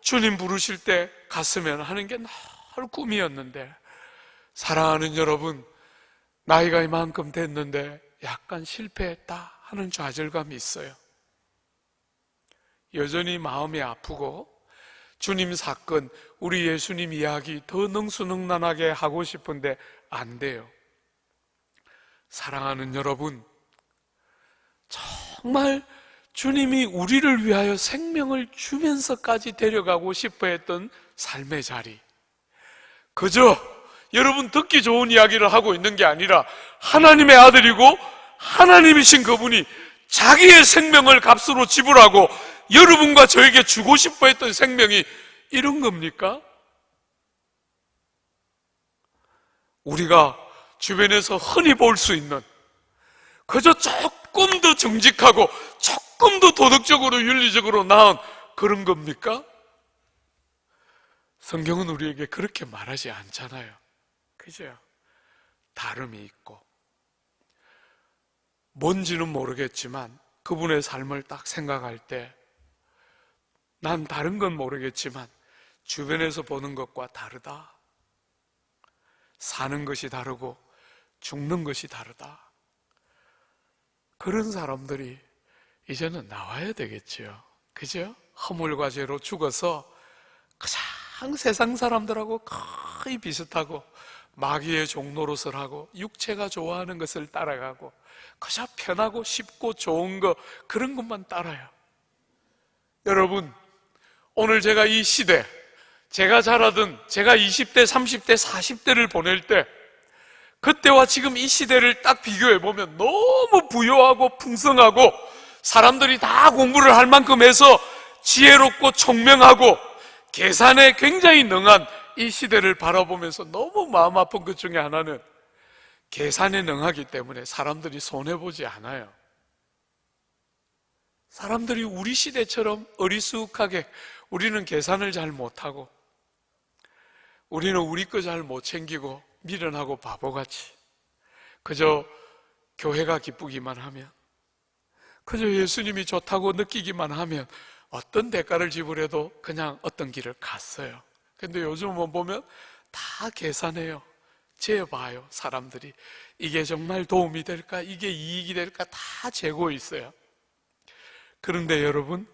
주님 부르실 때 갔으면 하는 게 늘 꿈이었는데, 사랑하는 여러분, 나이가 이만큼 됐는데 약간 실패했다 하는 좌절감이 있어요. 여전히 마음이 아프고 주님 사건, 우리 예수님 이야기 더 능수능란하게 하고 싶은데 안 돼요. 사랑하는 여러분, 정말 주님이 우리를 위하여 생명을 주면서까지 데려가고 싶어 했던 삶의 자리, 그저 여러분 듣기 좋은 이야기를 하고 있는 게 아니라 하나님의 아들이고 하나님이신 그분이 자기의 생명을 값으로 지불하고 여러분과 저에게 주고 싶어 했던 생명이 이런 겁니까? 우리가 주변에서 흔히 볼 수 있는, 그저 조금 더 정직하고 조금 더 도덕적으로 윤리적으로 나은 그런 겁니까? 성경은 우리에게 그렇게 말하지 않잖아요. 그죠? 다름이 있고 뭔지는 모르겠지만 그분의 삶을 딱 생각할 때 난 다른 건 모르겠지만 주변에서 보는 것과 다르다. 사는 것이 다르고 죽는 것이 다르다. 그런 사람들이 이제는 나와야 되겠지요. 그죠? 허물과 죄로 죽어서 가장 세상 사람들하고 거의 비슷하고 마귀의 종노릇을 하고 육체가 좋아하는 것을 따라가고 그저 편하고 쉽고 좋은 거 그런 것만 따라요. 여러분, 오늘 제가 이 시대, 제가 자라던 제가 20대, 30대, 40대를 보낼 때 그때와 지금 이 시대를 딱 비교해 보면 너무 부유하고 풍성하고 사람들이 다 공부를 할 만큼 해서 지혜롭고 총명하고 계산에 굉장히 능한 이 시대를 바라보면서 너무 마음 아픈 것 중에 하나는 계산에 능하기 때문에 사람들이 손해보지 않아요. 사람들이 우리 시대처럼 어리숙하게 우리는 계산을 잘 못하고 우리는 우리 거 잘 못 챙기고 미련하고 바보같이 그저 교회가 기쁘기만 하면 그저 예수님이 좋다고 느끼기만 하면 어떤 대가를 지불해도 그냥 어떤 길을 갔어요. 근데 요즘은 보면 다 계산해요. 재봐요. 사람들이 이게 정말 도움이 될까? 이게 이익이 될까? 다 재고 있어요. 그런데 여러분,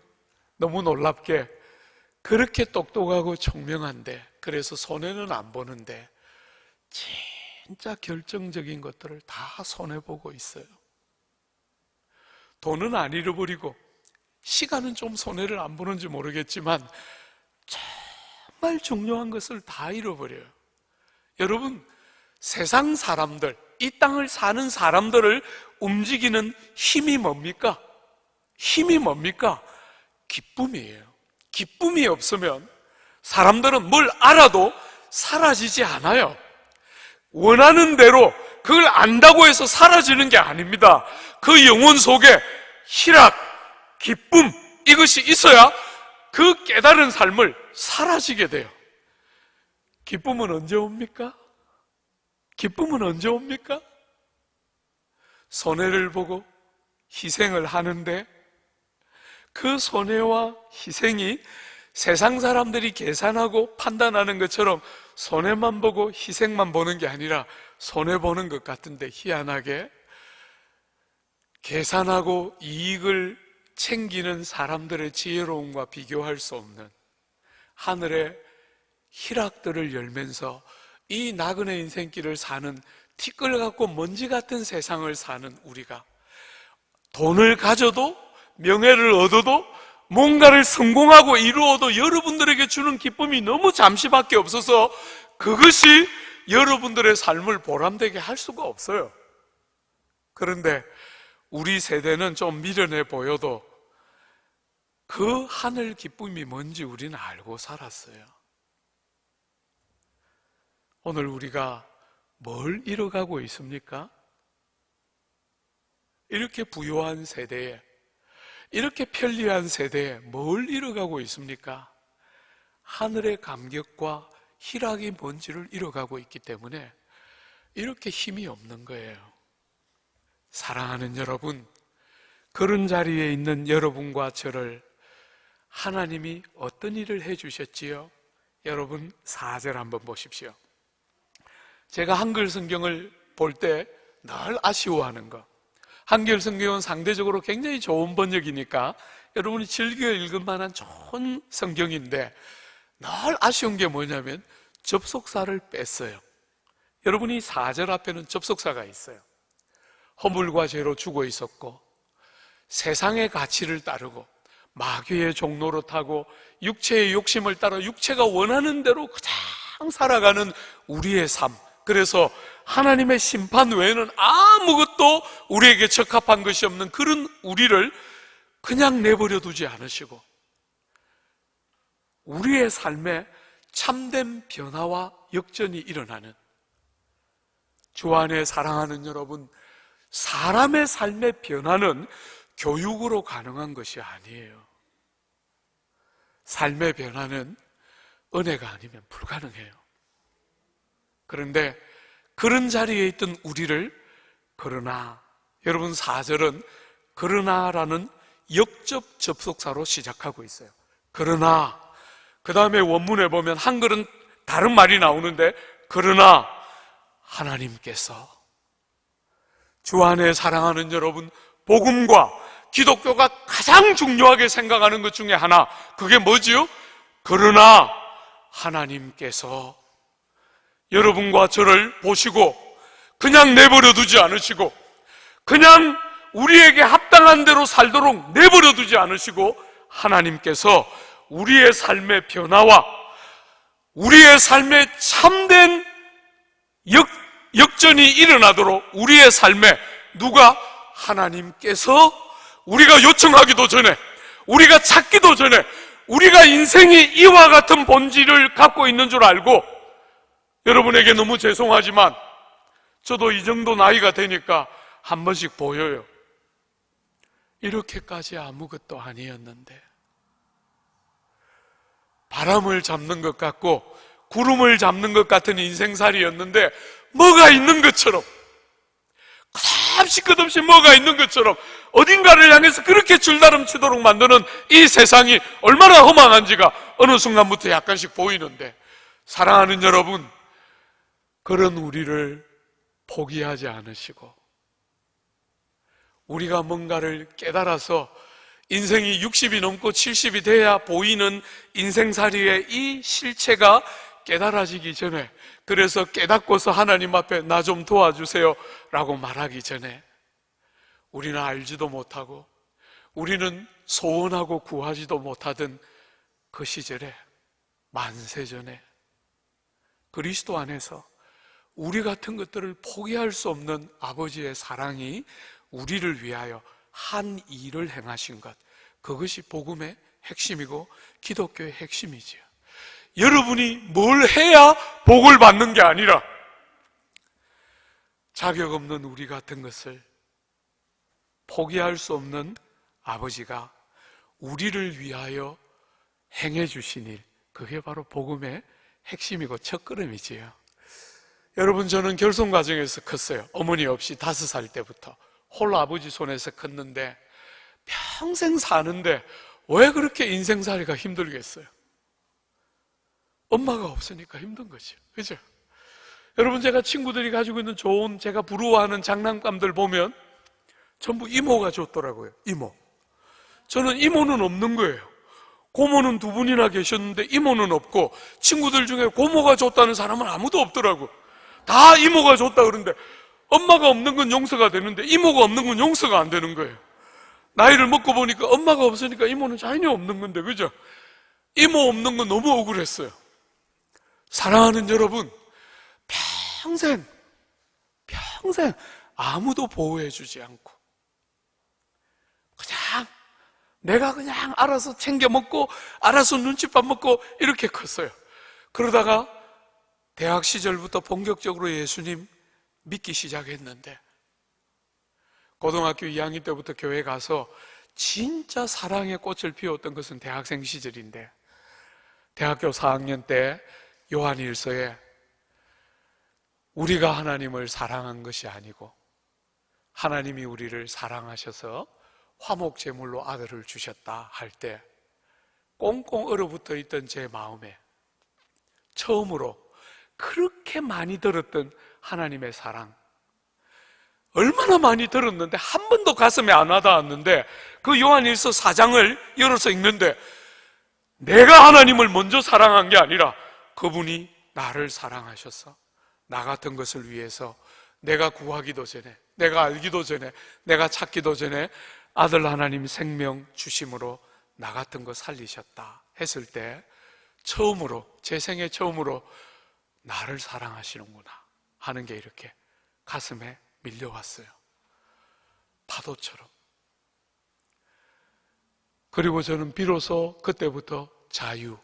너무 놀랍게 그렇게 똑똑하고 총명한데 그래서 손해는 안 보는데 진짜 결정적인 것들을 다 손해보고 있어요. 돈은 안 잃어버리고 시간은 좀 손해를 안 보는지 모르겠지만 정말 중요한 것을 다 잃어버려요. 여러분, 세상 사람들, 이 땅을 사는 사람들을 움직이는 힘이 뭡니까? 힘이 뭡니까? 기쁨이에요. 기쁨이 없으면 사람들은 뭘 알아도 사라지지 않아요. 원하는 대로 그걸 안다고 해서 사라지는 게 아닙니다. 그 영혼 속에 희락, 기쁨 이것이 있어야 그 깨달은 삶을 살아지게 돼요. 기쁨은 언제 옵니까? 기쁨은 언제 옵니까? 손해를 보고 희생을 하는데 그 손해와 희생이 세상 사람들이 계산하고 판단하는 것처럼 손해만 보고 희생만 보는 게 아니라 손해보는 것 같은데 희한하게 계산하고 이익을 챙기는 사람들의 지혜로움과 비교할 수 없는 하늘의 희락들을 열면서 이 나그네 인생길을 사는 티끌 같고 먼지 같은 세상을 사는 우리가 돈을 가져도 명예를 얻어도 뭔가를 성공하고 이루어도 여러분들에게 주는 기쁨이 너무 잠시밖에 없어서 그것이 여러분들의 삶을 보람되게 할 수가 없어요. 그런데 우리 세대는 좀 미련해 보여도 그 하늘 기쁨이 뭔지 우리는 알고 살았어요. 오늘 우리가 뭘 잃어가고 있습니까? 이렇게 부유한 세대에, 이렇게 편리한 세대에 뭘 잃어가고 있습니까? 하늘의 감격과 희락이 뭔지를 잃어가고 있기 때문에 이렇게 힘이 없는 거예요. 사랑하는 여러분, 그런 자리에 있는 여러분과 저를 하나님이 어떤 일을 해주셨지요? 여러분 4절 한번 보십시오. 제가 한글 성경을 볼 때 늘 아쉬워하는 거, 한글 성경은 상대적으로 굉장히 좋은 번역이니까 여러분이 즐겨 읽을 만한 좋은 성경인데 늘 아쉬운 게 뭐냐면 접속사를 뺐어요. 여러분이 4절 앞에는 접속사가 있어요. 허물과 죄로 죽어 있었고 세상의 가치를 따르고 마귀의 종노릇하고 육체의 욕심을 따라 육체가 원하는 대로 그냥 살아가는 우리의 삶, 그래서 하나님의 심판 외에는 아무것도 우리에게 적합한 것이 없는 그런 우리를 그냥 내버려 두지 않으시고 우리의 삶에 참된 변화와 역전이 일어나는, 주 안에 사랑하는 여러분, 사람의 삶의 변화는 교육으로 가능한 것이 아니에요. 삶의 변화는 은혜가 아니면 불가능해요. 그런데 그런 자리에 있던 우리를 그러나, 여러분 4절은 그러나라는 역접 접속사로 시작하고 있어요. 그러나, 그 다음에 원문에 보면 한글은 다른 말이 나오는데, 그러나 하나님께서, 주 안에 사랑하는 여러분, 복음과 기독교가 가장 중요하게 생각하는 것 중에 하나, 그게 뭐지요? 그러나 하나님께서 여러분과 저를 보시고 그냥 내버려 두지 않으시고, 그냥 우리에게 합당한 대로 살도록 내버려 두지 않으시고, 하나님께서 우리의 삶의 변화와 우리의 삶에 참된 역전이 일어나도록 우리의 삶에 누가? 하나님께서 우리가 요청하기도 전에, 우리가 찾기도 전에, 우리가 인생이 이와 같은 본질을 갖고 있는 줄 알고, 여러분에게 너무 죄송하지만 저도 이 정도 나이가 되니까 한 번씩 보여요. 이렇게까지 아무것도 아니었는데, 바람을 잡는 것 같고 구름을 잡는 것 같은 인생살이였는데, 뭐가 있는 것처럼, 끝없이 뭐가 있는 것처럼 어딘가를 향해서 그렇게 줄다름 치도록 만드는 이 세상이 얼마나 허망한지가 어느 순간부터 약간씩 보이는데, 사랑하는 여러분, 그런 우리를 포기하지 않으시고, 우리가 뭔가를 깨달아서 인생이 60이 넘고 70이 돼야 보이는 인생살이의 이 실체가 깨달아지기 전에, 그래서 깨닫고서 하나님 앞에 나 좀 도와주세요 라고 말하기 전에, 우리는 알지도 못하고 우리는 소원하고 구하지도 못하던 그 시절에, 만세 전에 그리스도 안에서 우리 같은 것들을 포기할 수 없는 아버지의 사랑이 우리를 위하여 한 일을 행하신 것, 그것이 복음의 핵심이고 기독교의 핵심이지요. 여러분이 뭘 해야 복을 받는 게 아니라, 자격 없는 우리 같은 것을 포기할 수 없는 아버지가 우리를 위하여 행해 주신 일, 그게 바로 복음의 핵심이고 첫걸음이지요. 여러분, 저는 결손 과정에서 컸어요. 어머니 없이 5살 때부터 홀로 아버지 손에서 컸는데, 평생 사는데 왜 그렇게 인생살이가 힘들겠어요? 엄마가 없으니까 힘든 거죠. 그죠? 여러분, 제가 친구들이 가지고 있는 좋은, 제가 부러워하는 장난감들 보면 전부 이모가 줬더라고요. 이모. 저는 이모는 없는 거예요. 고모는 2분이나 계셨는데 이모는 없고, 친구들 중에 고모가 줬다는 사람은 아무도 없더라고. 다 이모가 줬다 그러는데, 엄마가 없는 건 용서가 되는데 이모가 없는 건 용서가 안 되는 거예요. 나이를 먹고 보니까 엄마가 없으니까 이모는 전혀 없는 건데, 그죠? 이모 없는 건 너무 억울했어요. 사랑하는 여러분, 평생 아무도 보호해주지 않고 그냥 내가 그냥 알아서 챙겨 먹고 알아서 눈칫밥 먹고 이렇게 컸어요. 그러다가 대학 시절부터 본격적으로 예수님 믿기 시작했는데, 고등학교 2학년 때부터 교회 가서 진짜 사랑의 꽃을 피웠던 것은 대학생 시절인데, 대학교 4학년 때 요한일서에 우리가 하나님을 사랑한 것이 아니고 하나님이 우리를 사랑하셔서 화목제물로 아들을 주셨다 할 때, 꽁꽁 얼어붙어 있던 제 마음에 처음으로 그렇게 많이 들었던 하나님의 사랑, 얼마나 많이 들었는데 한 번도 가슴에 안 와닿았는데, 그 요한일서 4장을 열어서 읽는데, 내가 하나님을 먼저 사랑한 게 아니라 그분이 나를 사랑하셔서 나 같은 것을 위해서 내가 구하기도 전에, 내가 알기도 전에, 내가 찾기도 전에 아들 하나님 생명 주심으로 나 같은 거 살리셨다 했을 때, 처음으로, 제 생애 처음으로 나를 사랑하시는구나 하는 게 이렇게 가슴에 밀려왔어요. 파도처럼. 그리고 저는 비로소 그때부터 자유,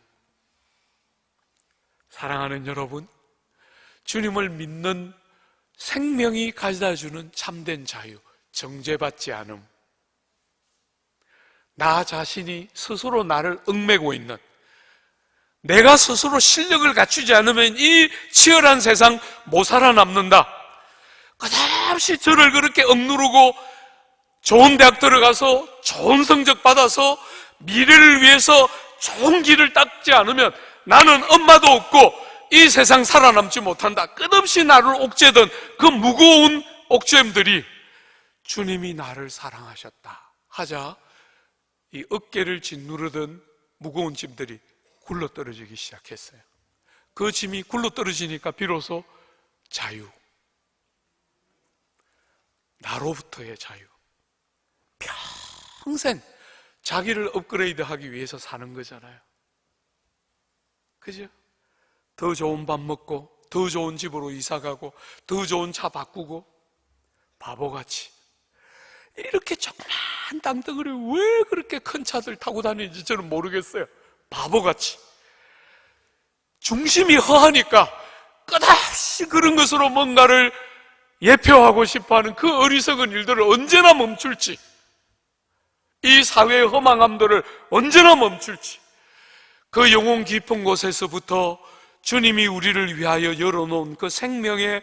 사랑하는 여러분, 주님을 믿는 생명이 가져다주는 참된 자유, 정죄받지 않음, 나 자신이 스스로 나를 얽매고 있는, 내가 스스로 실력을 갖추지 않으면 이 치열한 세상 못 살아남는다. 끝없이 저를 그렇게 억누르고 좋은 대학 들어가서 좋은 성적 받아서 미래를 위해서 좋은 길을 닦지 않으면 나는 엄마도 없고 이 세상 살아남지 못한다. 끝없이 나를 옥죄던 그 무거운 옥죄임들이 주님이 나를 사랑하셨다 하자 이 어깨를 짓누르던 무거운 짐들이 굴러떨어지기 시작했어요. 그 짐이 굴러떨어지니까 비로소 자유, 나로부터의 자유. 평생 자기를 업그레이드하기 위해서 사는 거잖아요. 그죠? 더 좋은 밥 먹고 더 좋은 집으로 이사가고 더 좋은 차 바꾸고 바보같이 이렇게 조그만 땅덩어리 왜 그렇게 큰 차들 타고 다니는지 저는 모르겠어요. 바보같이 중심이 허하니까 끝없이 그런 것으로 뭔가를 예표하고 싶어하는 그 어리석은 일들을 언제나 멈출지, 이 사회의 허망함들을 언제나 멈출지, 그 영혼 깊은 곳에서부터 주님이 우리를 위하여 열어놓은 그 생명의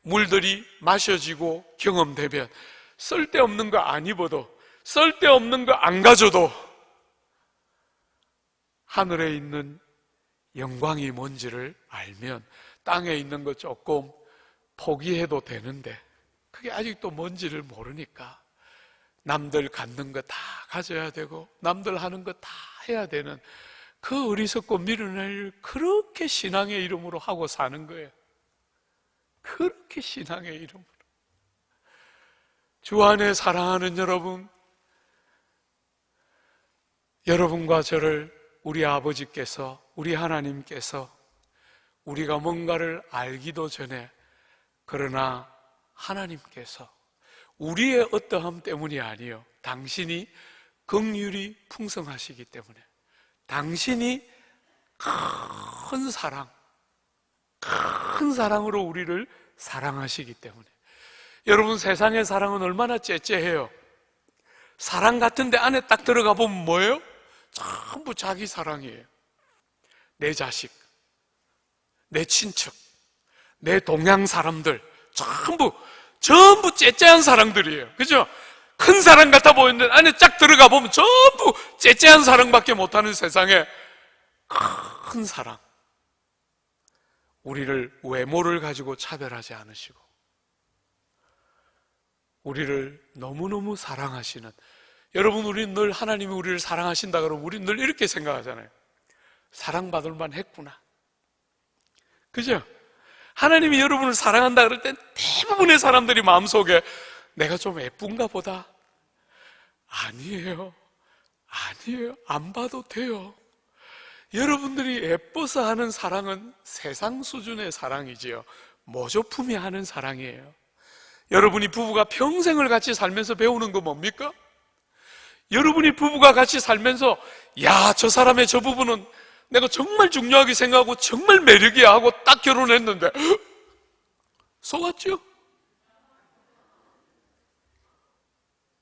물들이 마셔지고 경험되면 쓸데없는 거 안 입어도, 쓸데없는 거 안 가져도 하늘에 있는 영광이 뭔지를 알면 땅에 있는 거 조금 포기해도 되는데 그게 아직도 뭔지를 모르니까 남들 갖는 거 다 가져야 되고 남들 하는 거 다 해야 되는 그 어리석고 미련을 그렇게 신앙의 이름으로 하고 사는 거예요. 그렇게 신앙의 이름으로. 주 안에 사랑하는 여러분, 여러분과 저를 우리 아버지께서, 우리 하나님께서 우리가 뭔가를 알기도 전에, 그러나 하나님께서 우리의 어떠함 때문이 아니요, 당신이 긍휼이 풍성하시기 때문에, 당신이 큰 사랑, 큰 사랑으로 우리를 사랑하시기 때문에. 여러분, 세상의 사랑은 얼마나 째째해요. 사랑 같은데 안에 딱 들어가 보면 뭐예요? 전부 자기 사랑이에요. 내 자식, 내 친척, 내 동양 사람들, 전부 째째한 사랑들이에요. 그죠? 큰 사랑 같아 보이는데 안에 쫙 들어가 보면 전부 째째한 사랑밖에 못하는 세상에 큰 사랑. 우리를 외모를 가지고 차별하지 않으시고 우리를 너무너무 사랑하시는, 여러분, 우리는 늘 하나님이 우리를 사랑하신다 그러면 우리는 늘 이렇게 생각하잖아요. 사랑받을 만 했구나. 그죠? 하나님이 여러분을 사랑한다 그럴 땐 대부분의 사람들이 마음속에 내가 좀 예쁜가 보다. 아니에요. 아니에요. 안 봐도 돼요. 여러분들이 예뻐서 하는 사랑은 세상 수준의 사랑이지요. 모조품이 하는 사랑이에요. 여러분이 부부가 평생을 같이 살면서 배우는 거 뭡니까? 여러분이 부부가 같이 살면서 야, 저 사람의 저 부분은 내가 정말 중요하게 생각하고 정말 매력이야 하고 딱 결혼했는데 속았죠?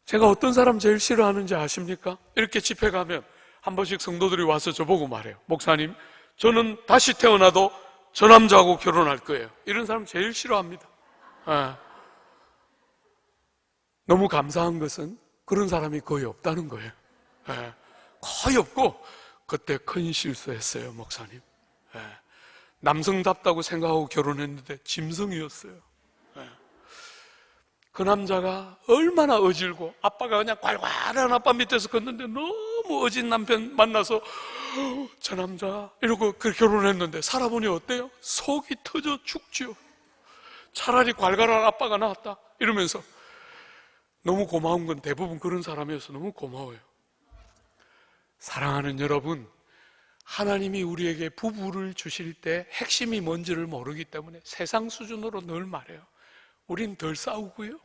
제가 어떤 사람 제일 싫어하는지 아십니까? 이렇게 집회 가면 한 번씩 성도들이 와서 저보고 말해요. 목사님, 저는 다시 태어나도 저 남자하고 결혼할 거예요. 이런 사람 제일 싫어합니다. 너무 감사한 것은 그런 사람이 거의 없다는 거예요. 거의 없고, 그때 큰 실수했어요, 목사님. 남성답다고 생각하고 결혼했는데 짐승이었어요. 그 남자가 얼마나 어질고, 아빠가 그냥 괄괄한 아빠 밑에서 컸는데 너무 어진 남편 만나서 저 남자 이러고 그 결혼했는데 살아보니 어때요? 속이 터져 죽지요. 차라리 괄괄한 아빠가 나왔다 이러면서. 너무 고마운 건 대부분 그런 사람이어서 너무 고마워요. 사랑하는 여러분, 하나님이 우리에게 부부를 주실 때 핵심이 뭔지를 모르기 때문에 세상 수준으로 늘 말해요. 우린 덜 싸우고요,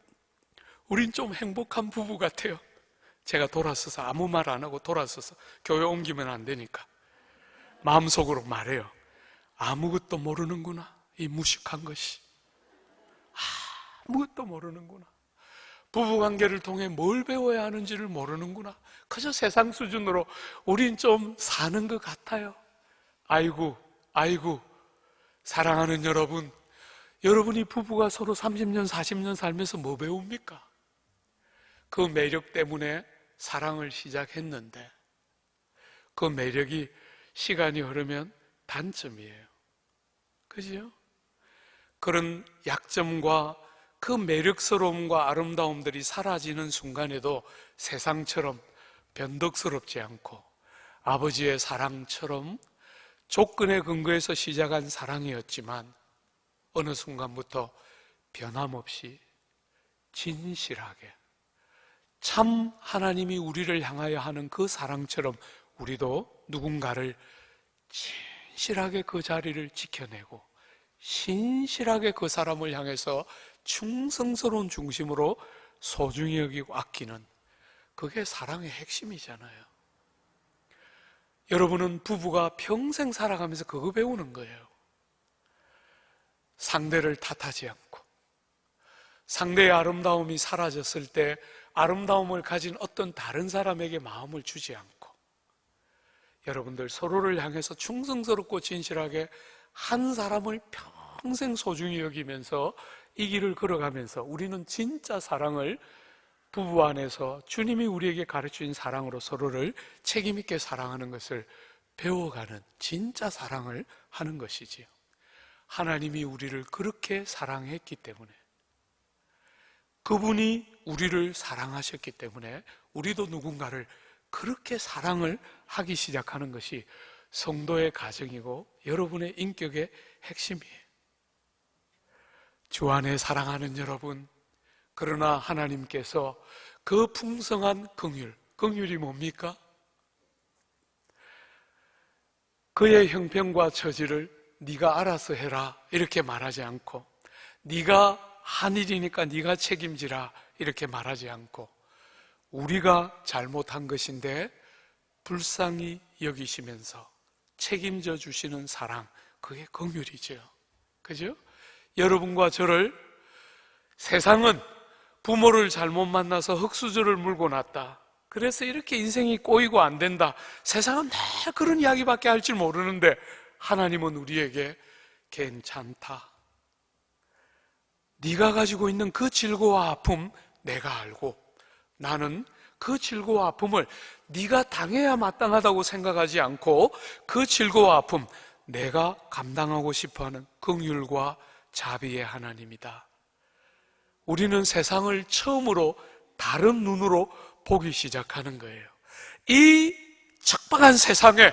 우린 좀 행복한 부부 같아요. 제가 돌아서서 아무 말 안 하고 돌아서서 교회 옮기면 안 되니까 마음속으로 말해요. 아무것도 모르는구나, 이 무식한 것이. 아무것도 모르는구나. 부부관계를 통해 뭘 배워야 하는지를 모르는구나. 그저 세상 수준으로 우린 좀 사는 것 같아요. 아이고, 아이고, 사랑하는 여러분, 여러분이 부부가 서로 30년, 40년 살면서 뭐 배웁니까? 그 매력 때문에 사랑을 시작했는데 그 매력이 시간이 흐르면 단점이에요. 그죠? 그런 약점과 그 매력스러움과 아름다움들이 사라지는 순간에도 세상처럼 변덕스럽지 않고 아버지의 사랑처럼 조건에 근거해서 시작한 사랑이었지만 어느 순간부터 변함없이 진실하게 참 하나님이 우리를 향하여 하는 그 사랑처럼 우리도 누군가를 진실하게 그 자리를 지켜내고 신실하게 그 사람을 향해서 충성스러운 중심으로 소중히 여기고 아끼는, 그게 사랑의 핵심이잖아요. 여러분은 부부가 평생 살아가면서 그거 배우는 거예요. 상대를 탓하지 않고, 상대의 아름다움이 사라졌을 때 아름다움을 가진 어떤 다른 사람에게 마음을 주지 않고, 여러분들 서로를 향해서 충성스럽고 진실하게 한 사람을 평생 소중히 여기면서 이 길을 걸어가면서 우리는 진짜 사랑을 부부 안에서 주님이 우리에게 가르친 사랑으로 서로를 책임 있게 사랑하는 것을 배워가는 진짜 사랑을 하는 것이지요. 하나님이 우리를 그렇게 사랑했기 때문에, 그분이 우리를 사랑하셨기 때문에 우리도 누군가를 그렇게 사랑을 하기 시작하는 것이 성도의 가정이고 여러분의 인격의 핵심이에요. 주 안에 사랑하는 여러분, 그러나 하나님께서 그 풍성한 긍휼이 뭡니까? 그의 형편과 처지를 네가 알아서 해라 이렇게 말하지 않고, 네가 한 일이니까 네가 책임지라 이렇게 말하지 않고, 우리가 잘못한 것인데 불쌍히 여기시면서 책임져 주시는 사랑, 그게 긍휼이죠. 그죠? 여러분과 저를, 세상은 부모를 잘못 만나서 흙수저를 물고 났다, 그래서 이렇게 인생이 꼬이고 안 된다, 세상은 다 그런 이야기밖에 할 줄 모르는데 하나님은 우리에게 괜찮다, 네가 가지고 있는 그 질고와 아픔 내가 알고, 나는 그 질고와 아픔을 네가 당해야 마땅하다고 생각하지 않고 그 질고와 아픔 내가 감당하고 싶어하는 긍휼과 자비의 하나님이다. 우리는 세상을 처음으로 다른 눈으로 보기 시작하는 거예요. 이 척박한 세상에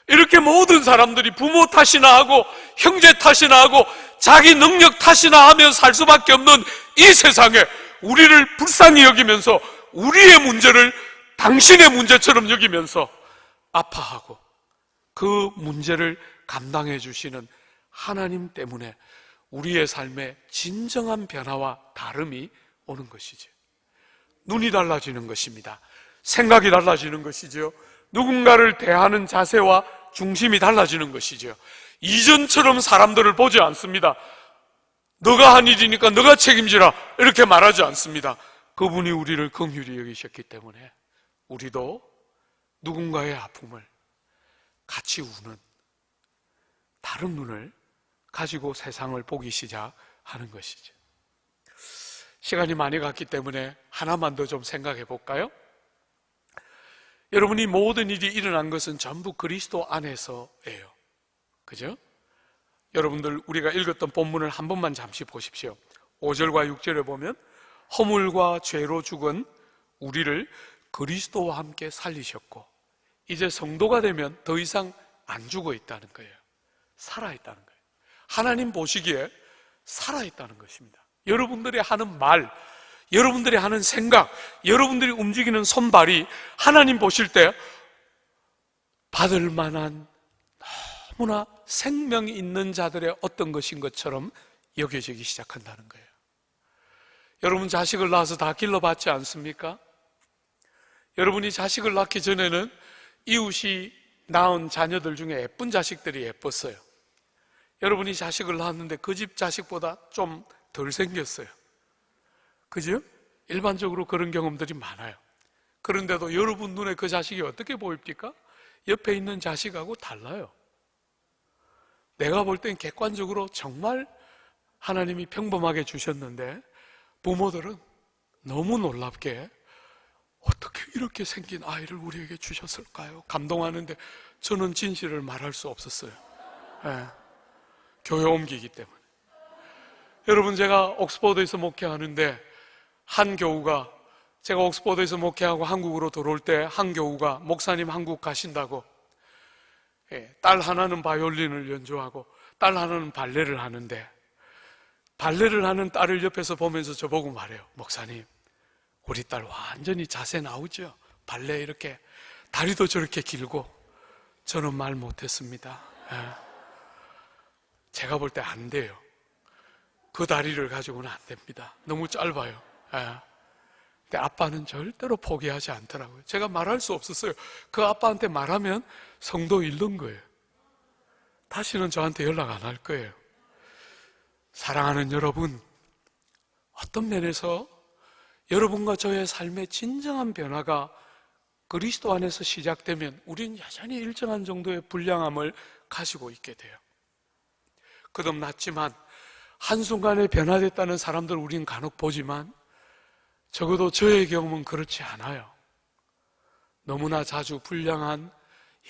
이렇게 모든 사람들이 부모 탓이나 하고 형제 탓이나 하고 자기 능력 탓이나 하며 살 수밖에 없는 이 세상에 우리를 불쌍히 여기면서 우리의 문제를 당신의 문제처럼 여기면서 아파하고 그 문제를 감당해 주시는 하나님 때문에 우리의 삶에 진정한 변화와 다름이 오는 것이죠. 눈이 달라지는 것입니다. 생각이 달라지는 것이죠. 누군가를 대하는 자세와 중심이 달라지는 것이죠. 이전처럼 사람들을 보지 않습니다. 너가 한 일이니까 너가 책임지라 이렇게 말하지 않습니다. 그분이 우리를 긍휼히 여기셨기 때문에 우리도 누군가의 아픔을 같이 우는 다른 눈을 가지고 세상을 보기 시작하는 것이죠. 시간이 많이 갔기 때문에 하나만 더 좀 생각해 볼까요? 여러분이 모든 일이 일어난 것은 전부 그리스도 안에서예요. 그죠? 여러분들 우리가 읽었던 본문을 한 번만 잠시 보십시오. 5절과 6절에 보면 허물과 죄로 죽은 우리를 그리스도와 함께 살리셨고 이제 성도가 되면 더 이상 안 죽어 있다는 거예요. 살아있다는 거예요. 하나님 보시기에 살아있다는 것입니다. 여러분들이 하는 말, 여러분들이 하는 생각, 여러분들이 움직이는 손발이 하나님 보실 때 받을 만한 너무나 생명이 있는 자들의 어떤 것인 것처럼 여겨지기 시작한다는 거예요. 여러분 자식을 낳아서 다 길러봤지 않습니까? 여러분이 자식을 낳기 전에는 이웃이 낳은 자녀들 중에 예쁜 자식들이 예뻤어요. 여러분이 자식을 낳았는데 그 집 자식보다 좀 덜 생겼어요. 그죠? 일반적으로 그런 경험들이 많아요. 그런데도 여러분 눈에 그 자식이 어떻게 보입니까? 옆에 있는 자식하고 달라요. 내가 볼 땐 객관적으로 정말 하나님이 평범하게 주셨는데 부모들은 너무 놀랍게 어떻게 이렇게 생긴 아이를 우리에게 주셨을까요? 감동하는데 저는 진실을 말할 수 없었어요. 예. 교회 옮기기 때문에. 여러분, 제가 옥스퍼드에서 목회하는데 한 교우가, 제가 옥스퍼드에서 목회하고 한국으로 들어올 때 한 교우가 목사님 한국 가신다고, 딸 하나는 바이올린을 연주하고 딸 하나는 발레를 하는데, 발레를 하는 딸을 옆에서 보면서 저보고 말해요. 목사님, 우리 딸 완전히 자세 나오죠? 발레 이렇게 다리도 저렇게 길고. 저는 말 못했습니다. 제가 볼 때 안 돼요. 그 다리를 가지고는 안 됩니다. 너무 짧아요. 근데 아빠는 절대로 포기하지 않더라고요. 제가 말할 수 없었어요. 그 아빠한테 말하면 성도 잃는 거예요. 다시는 저한테 연락 안 할 거예요. 사랑하는 여러분, 어떤 면에서 여러분과 저의 삶의 진정한 변화가 그리스도 안에서 시작되면 우리는 여전히 일정한 정도의 불량함을 가지고 있게 돼요. 거듭났지만 한순간에 변화됐다는 사람들 우리는 간혹 보지만 적어도 저의 경험은 그렇지 않아요. 너무나 자주 불량한,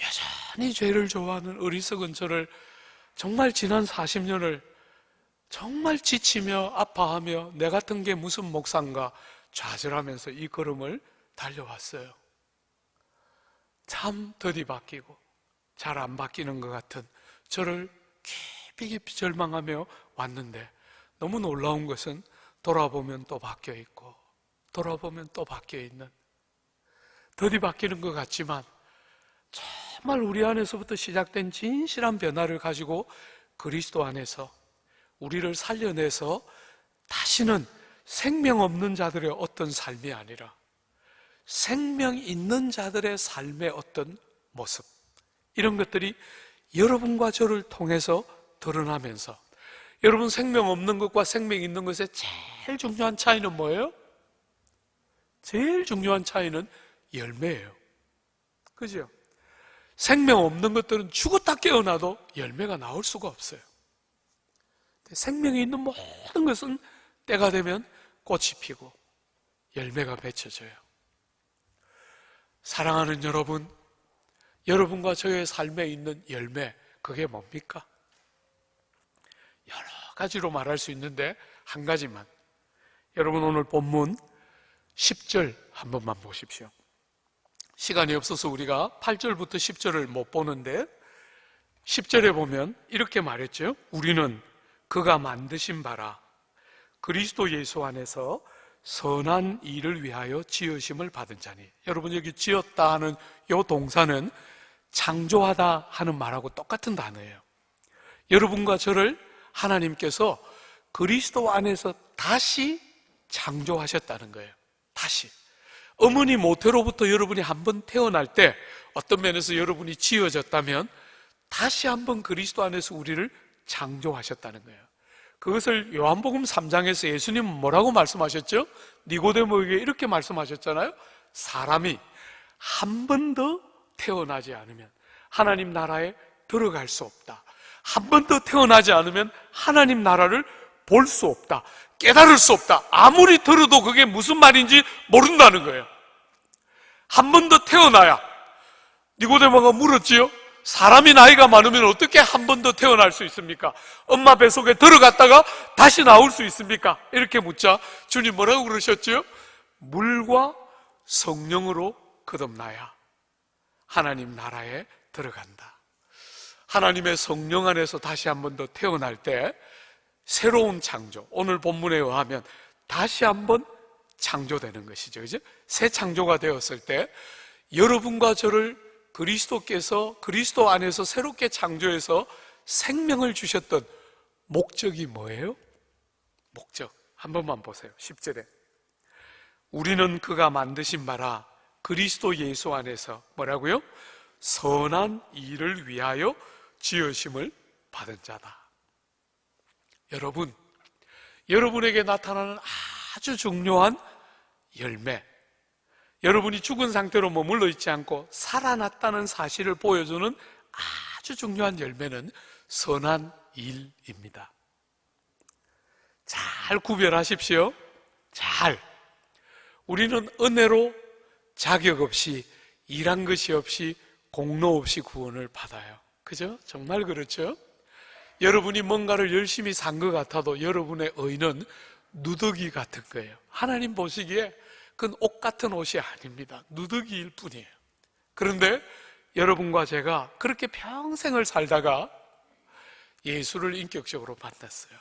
여전히 죄를 좋아하는 어리석은 저를 정말 지난 40년을 정말 지치며 아파하며 내 같은 게 무슨 목사인가 좌절하면서 이 걸음을 달려왔어요. 참 더디 바뀌고 잘 안 바뀌는 것 같은 저를 깊이 절망하며 왔는데, 너무 놀라운 것은 돌아보면 또 바뀌어 있고 돌아보면 또 바뀌어 있는, 더디 바뀌는 것 같지만 정말 우리 안에서부터 시작된 진실한 변화를 가지고 그리스도 안에서 우리를 살려내서 다시는 생명 없는 자들의 어떤 삶이 아니라 생명 있는 자들의 삶의 어떤 모습, 이런 것들이 여러분과 저를 통해서 드러나면서, 여러분, 생명 없는 것과 생명 있는 것의 제일 중요한 차이는 뭐예요? 제일 중요한 차이는 열매예요. 그죠? 생명 없는 것들은 죽었다 깨어나도 열매가 나올 수가 없어요. 생명이 있는 모든 것은 때가 되면 꽃이 피고 열매가 맺혀져요. 사랑하는 여러분, 여러분과 저의 삶에 있는 열매, 그게 뭡니까? 여러 가지로 말할 수 있는데 한 가지만, 여러분 오늘 본문 10절 한 번만 보십시오. 시간이 없어서 우리가 8절부터 10절을 못 보는데 10절에 보면 이렇게 말했죠. 우리는 그가 만드신 바라 그리스도 예수 안에서 선한 일을 위하여 지으심을 받은 자니. 여러분, 여기 지었다 하는 이 동사는 창조하다 하는 말하고 똑같은 단어예요. 여러분과 저를 하나님께서 그리스도 안에서 다시 창조하셨다는 거예요. 다시. 어머니 모태로부터 여러분이 한번 태어날 때 어떤 면에서 여러분이 지어졌다면 다시 한번 그리스도 안에서 우리를 창조하셨다는 거예요. 그것을 요한복음 3장에서 예수님은 뭐라고 말씀하셨죠? 니고데모에게 이렇게 말씀하셨잖아요. 사람이 한 번 더 태어나지 않으면 하나님 나라에 들어갈 수 없다. 한 번 더 태어나지 않으면 하나님 나라를 볼 수 없다. 깨달을 수 없다. 아무리 들어도 그게 무슨 말인지 모른다는 거예요. 한 번 더 태어나야. 니고데모가 물었지요. 사람이 나이가 많으면 어떻게 한 번 더 태어날 수 있습니까? 엄마 뱃속에 들어갔다가 다시 나올 수 있습니까? 이렇게 묻자 주님 뭐라고 그러셨지요? 물과 성령으로 거듭나야 하나님 나라에 들어간다. 하나님의 성령 안에서 다시 한 번 더 태어날 때 새로운 창조, 오늘 본문에 의하면 다시 한 번 창조되는 것이죠. 그죠? 새 창조가 되었을 때 여러분과 저를 그리스도께서 그리스도 안에서 새롭게 창조해서 생명을 주셨던 목적이 뭐예요? 목적 한 번만 보세요. 10절에 우리는 그가 만드신 바라 그리스도 예수 안에서 뭐라고요? 선한 일을 위하여 지으심을 받은 자다. 여러분, 여러분에게 나타나는 아주 중요한 열매, 여러분이 죽은 상태로 머물러 있지 않고 살아났다는 사실을 보여주는 아주 중요한 열매는 선한 일입니다. 잘 구별하십시오. 잘. 우리는 은혜로 자격 없이, 일한 것이 없이, 공로 없이 구원을 받아요. 그죠? 정말 그렇죠? 여러분이 뭔가를 열심히 산 것 같아도 여러분의 의는 누더기 같은 거예요. 하나님 보시기에 그건 옷 같은 옷이 아닙니다. 누더기일 뿐이에요. 그런데 여러분과 제가 그렇게 평생을 살다가 예수를 인격적으로 만났어요.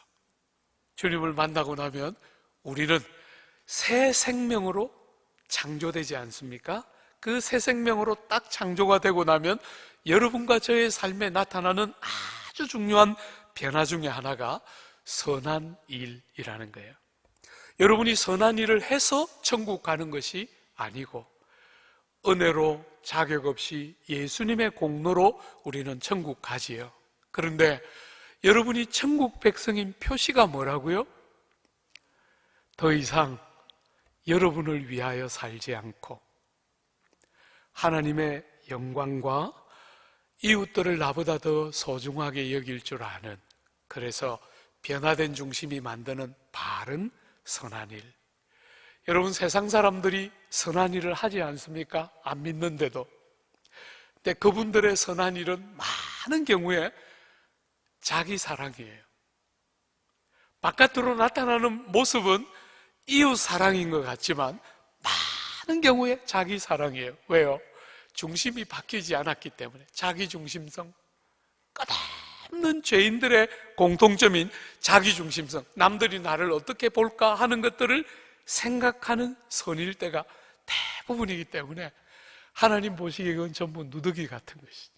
주님을 만나고 나면 우리는 새 생명으로 창조되지 않습니까? 그 새 생명으로 딱 창조가 되고 나면 여러분과 저의 삶에 나타나는 아주 중요한 변화 중에 하나가 선한 일이라는 거예요. 여러분이 선한 일을 해서 천국 가는 것이 아니고 은혜로 자격 없이 예수님의 공로로 우리는 천국 가지요. 그런데 여러분이 천국 백성인 표시가 뭐라고요? 더 이상 여러분을 위하여 살지 않고 하나님의 영광과 이웃들을 나보다 더 소중하게 여길 줄 아는, 그래서 변화된 중심이 만드는 바른 선한 일. 여러분, 세상 사람들이 선한 일을 하지 않습니까? 안 믿는데도. 근데 그분들의 선한 일은 많은 경우에 자기 사랑이에요. 바깥으로 나타나는 모습은 이웃 사랑인 것 같지만 많은 경우에 자기 사랑이에요. 왜요? 중심이 바뀌지 않았기 때문에. 자기 중심성, 끝없는 죄인들의 공통점인 자기 중심성, 남들이 나를 어떻게 볼까 하는 것들을 생각하는 선일 때가 대부분이기 때문에 하나님 보시기에 그건 전부 누더기 같은 것이죠.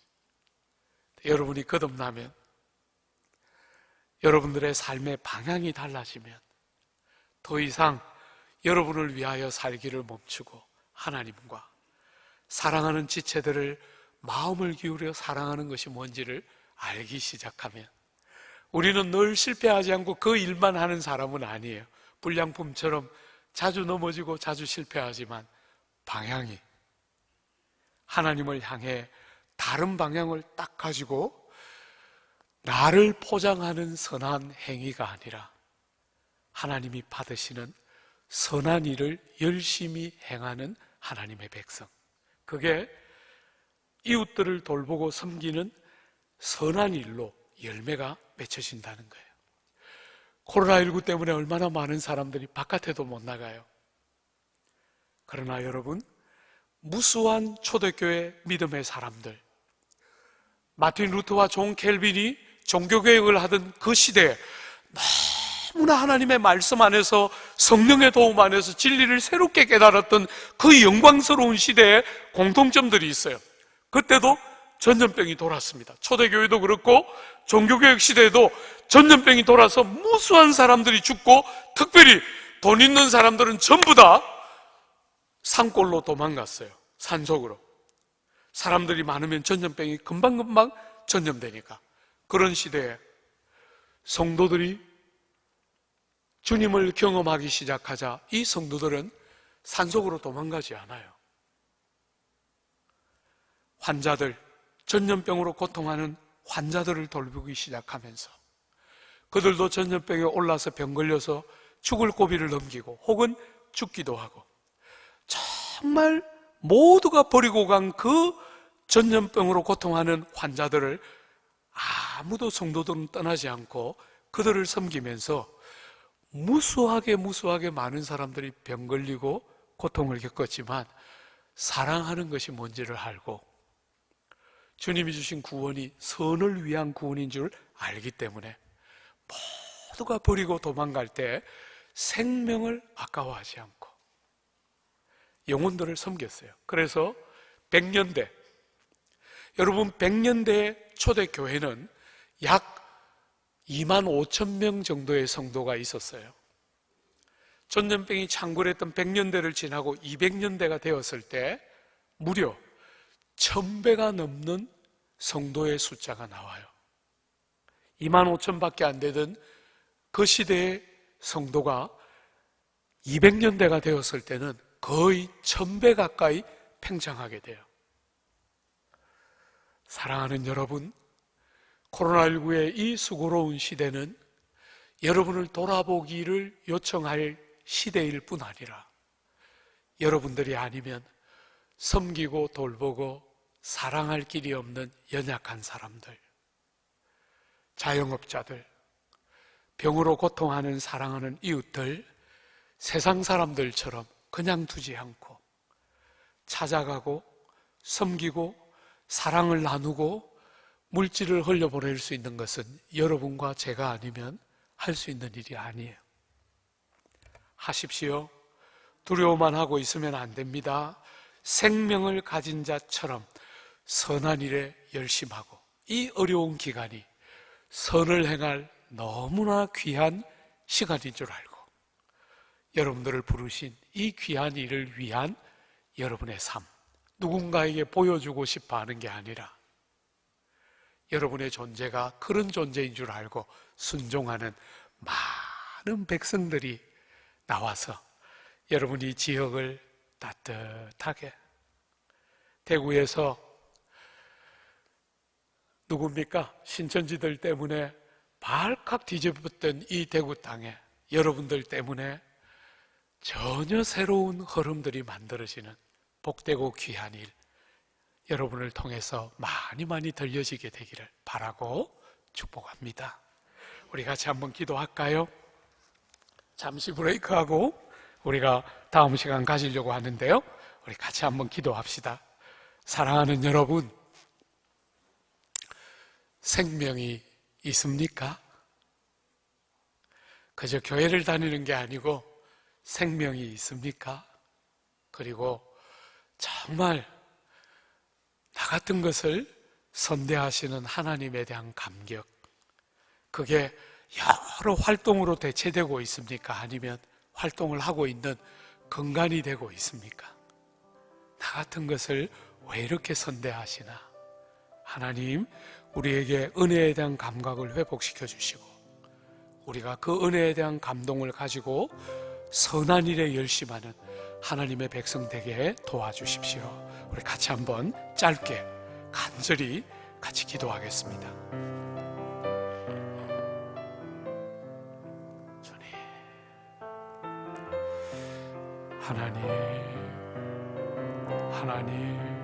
여러분이 거듭나면, 여러분들의 삶의 방향이 달라지면 더 이상 여러분을 위하여 살기를 멈추고 하나님과 사랑하는 지체들을 마음을 기울여 사랑하는 것이 뭔지를 알기 시작하면 우리는 늘 실패하지 않고 그 일만 하는 사람은 아니에요. 불량품처럼 자주 넘어지고 자주 실패하지만 방향이 하나님을 향해 다른 방향을 딱 가지고 나를 포장하는 선한 행위가 아니라 하나님이 받으시는 선한 일을 열심히 행하는 하나님의 백성, 그게 이웃들을 돌보고 섬기는 선한 일로 열매가 맺혀진다는 거예요. 코로나19 때문에 얼마나 많은 사람들이 바깥에도 못 나가요. 그러나 여러분, 무수한 초대교회 믿음의 사람들, 마틴 루터와 존 켈빈이 종교개혁을 하던 그 시대에 너무나 하나님의 말씀 안에서, 성령의 도움 안에서 진리를 새롭게 깨달았던 그 영광스러운 시대에 공통점들이 있어요. 그때도 전염병이 돌았습니다. 초대교회도 그렇고 종교개혁 시대에도 전염병이 돌아서 무수한 사람들이 죽고, 특별히 돈 있는 사람들은 전부 다 산골로 도망갔어요. 산속으로. 사람들이 많으면 전염병이 금방금방 전염되니까. 그런 시대에 성도들이 주님을 경험하기 시작하자 이 성도들은 산속으로 도망가지 않아요. 환자들, 전염병으로 고통하는 환자들을 돌보기 시작하면서 그들도 전염병에 올라서 병 걸려서 죽을 고비를 넘기고 혹은 죽기도 하고, 정말 모두가 버리고 간 그 전염병으로 고통하는 환자들을 아무도 성도들은 떠나지 않고 그들을 섬기면서 무수하게 많은 사람들이 병 걸리고 고통을 겪었지만 사랑하는 것이 뭔지를 알고 주님이 주신 구원이 선을 위한 구원인 줄 알기 때문에 모두가 버리고 도망갈 때 생명을 아까워하지 않고 영혼들을 섬겼어요. 그래서 100년대, 여러분 100년대 초대교회는 약 2만 5천 명 정도의 성도가 있었어요. 전염병이 창궐했던 100년대를 지나고 200년대가 되었을 때 무려 1000배가 넘는 성도의 숫자가 나와요. 2만 5천밖에 안 되던 그 시대의 성도가 200년대가 되었을 때는 거의 1000배 가까이 팽창하게 돼요. 사랑하는 여러분, 코로나19의 이 수고로운 시대는 여러분을 돌아보기를 요청할 시대일 뿐 아니라 여러분들이 아니면 섬기고 돌보고 사랑할 길이 없는 연약한 사람들, 자영업자들, 병으로 고통하는 사랑하는 이웃들, 세상 사람들처럼 그냥 두지 않고 찾아가고 섬기고 사랑을 나누고 물질을 흘려보낼 수 있는 것은 여러분과 제가 아니면 할 수 있는 일이 아니에요. 하십시오. 두려워만 하고 있으면 안 됩니다. 생명을 가진 자처럼 선한 일에 열심하고 이 어려운 기간이 선을 행할 너무나 귀한 시간인 줄 알고 여러분들을 부르신 이 귀한 일을 위한 여러분의 삶, 누군가에게 보여주고 싶어 하는 게 아니라 여러분의 존재가 그런 존재인 줄 알고 순종하는 많은 백성들이 나와서 여러분이 지역을 따뜻하게, 대구에서 누굽니까? 신천지들 때문에 발칵 뒤집었던 이 대구 땅에 여러분들 때문에 전혀 새로운 흐름들이 만들어지는 복되고 귀한 일, 여러분을 통해서 많이 들려지게 되기를 바라고 축복합니다. 우리 같이 한번 기도할까요? 잠시 브레이크하고 우리가 다음 시간 가지려고 하는데요, 우리 같이 한번 기도합시다. 사랑하는 여러분, 생명이 있습니까? 그저 교회를 다니는 게 아니고 생명이 있습니까? 그리고 정말 나 같은 것을 선대하시는 하나님에 대한 감격, 그게 여러 활동으로 대체되고 있습니까? 아니면 활동을 하고 있는 근간이 되고 있습니까? 나 같은 것을 왜 이렇게 선대하시나? 하나님, 우리에게 은혜에 대한 감각을 회복시켜 주시고 우리가 그 은혜에 대한 감동을 가지고 선한 일에 열심하는 하나님의 백성 되게 도와주십시오. 우리 같이 한번 짧게 간절히 같이 기도하겠습니다. 주님, 하나님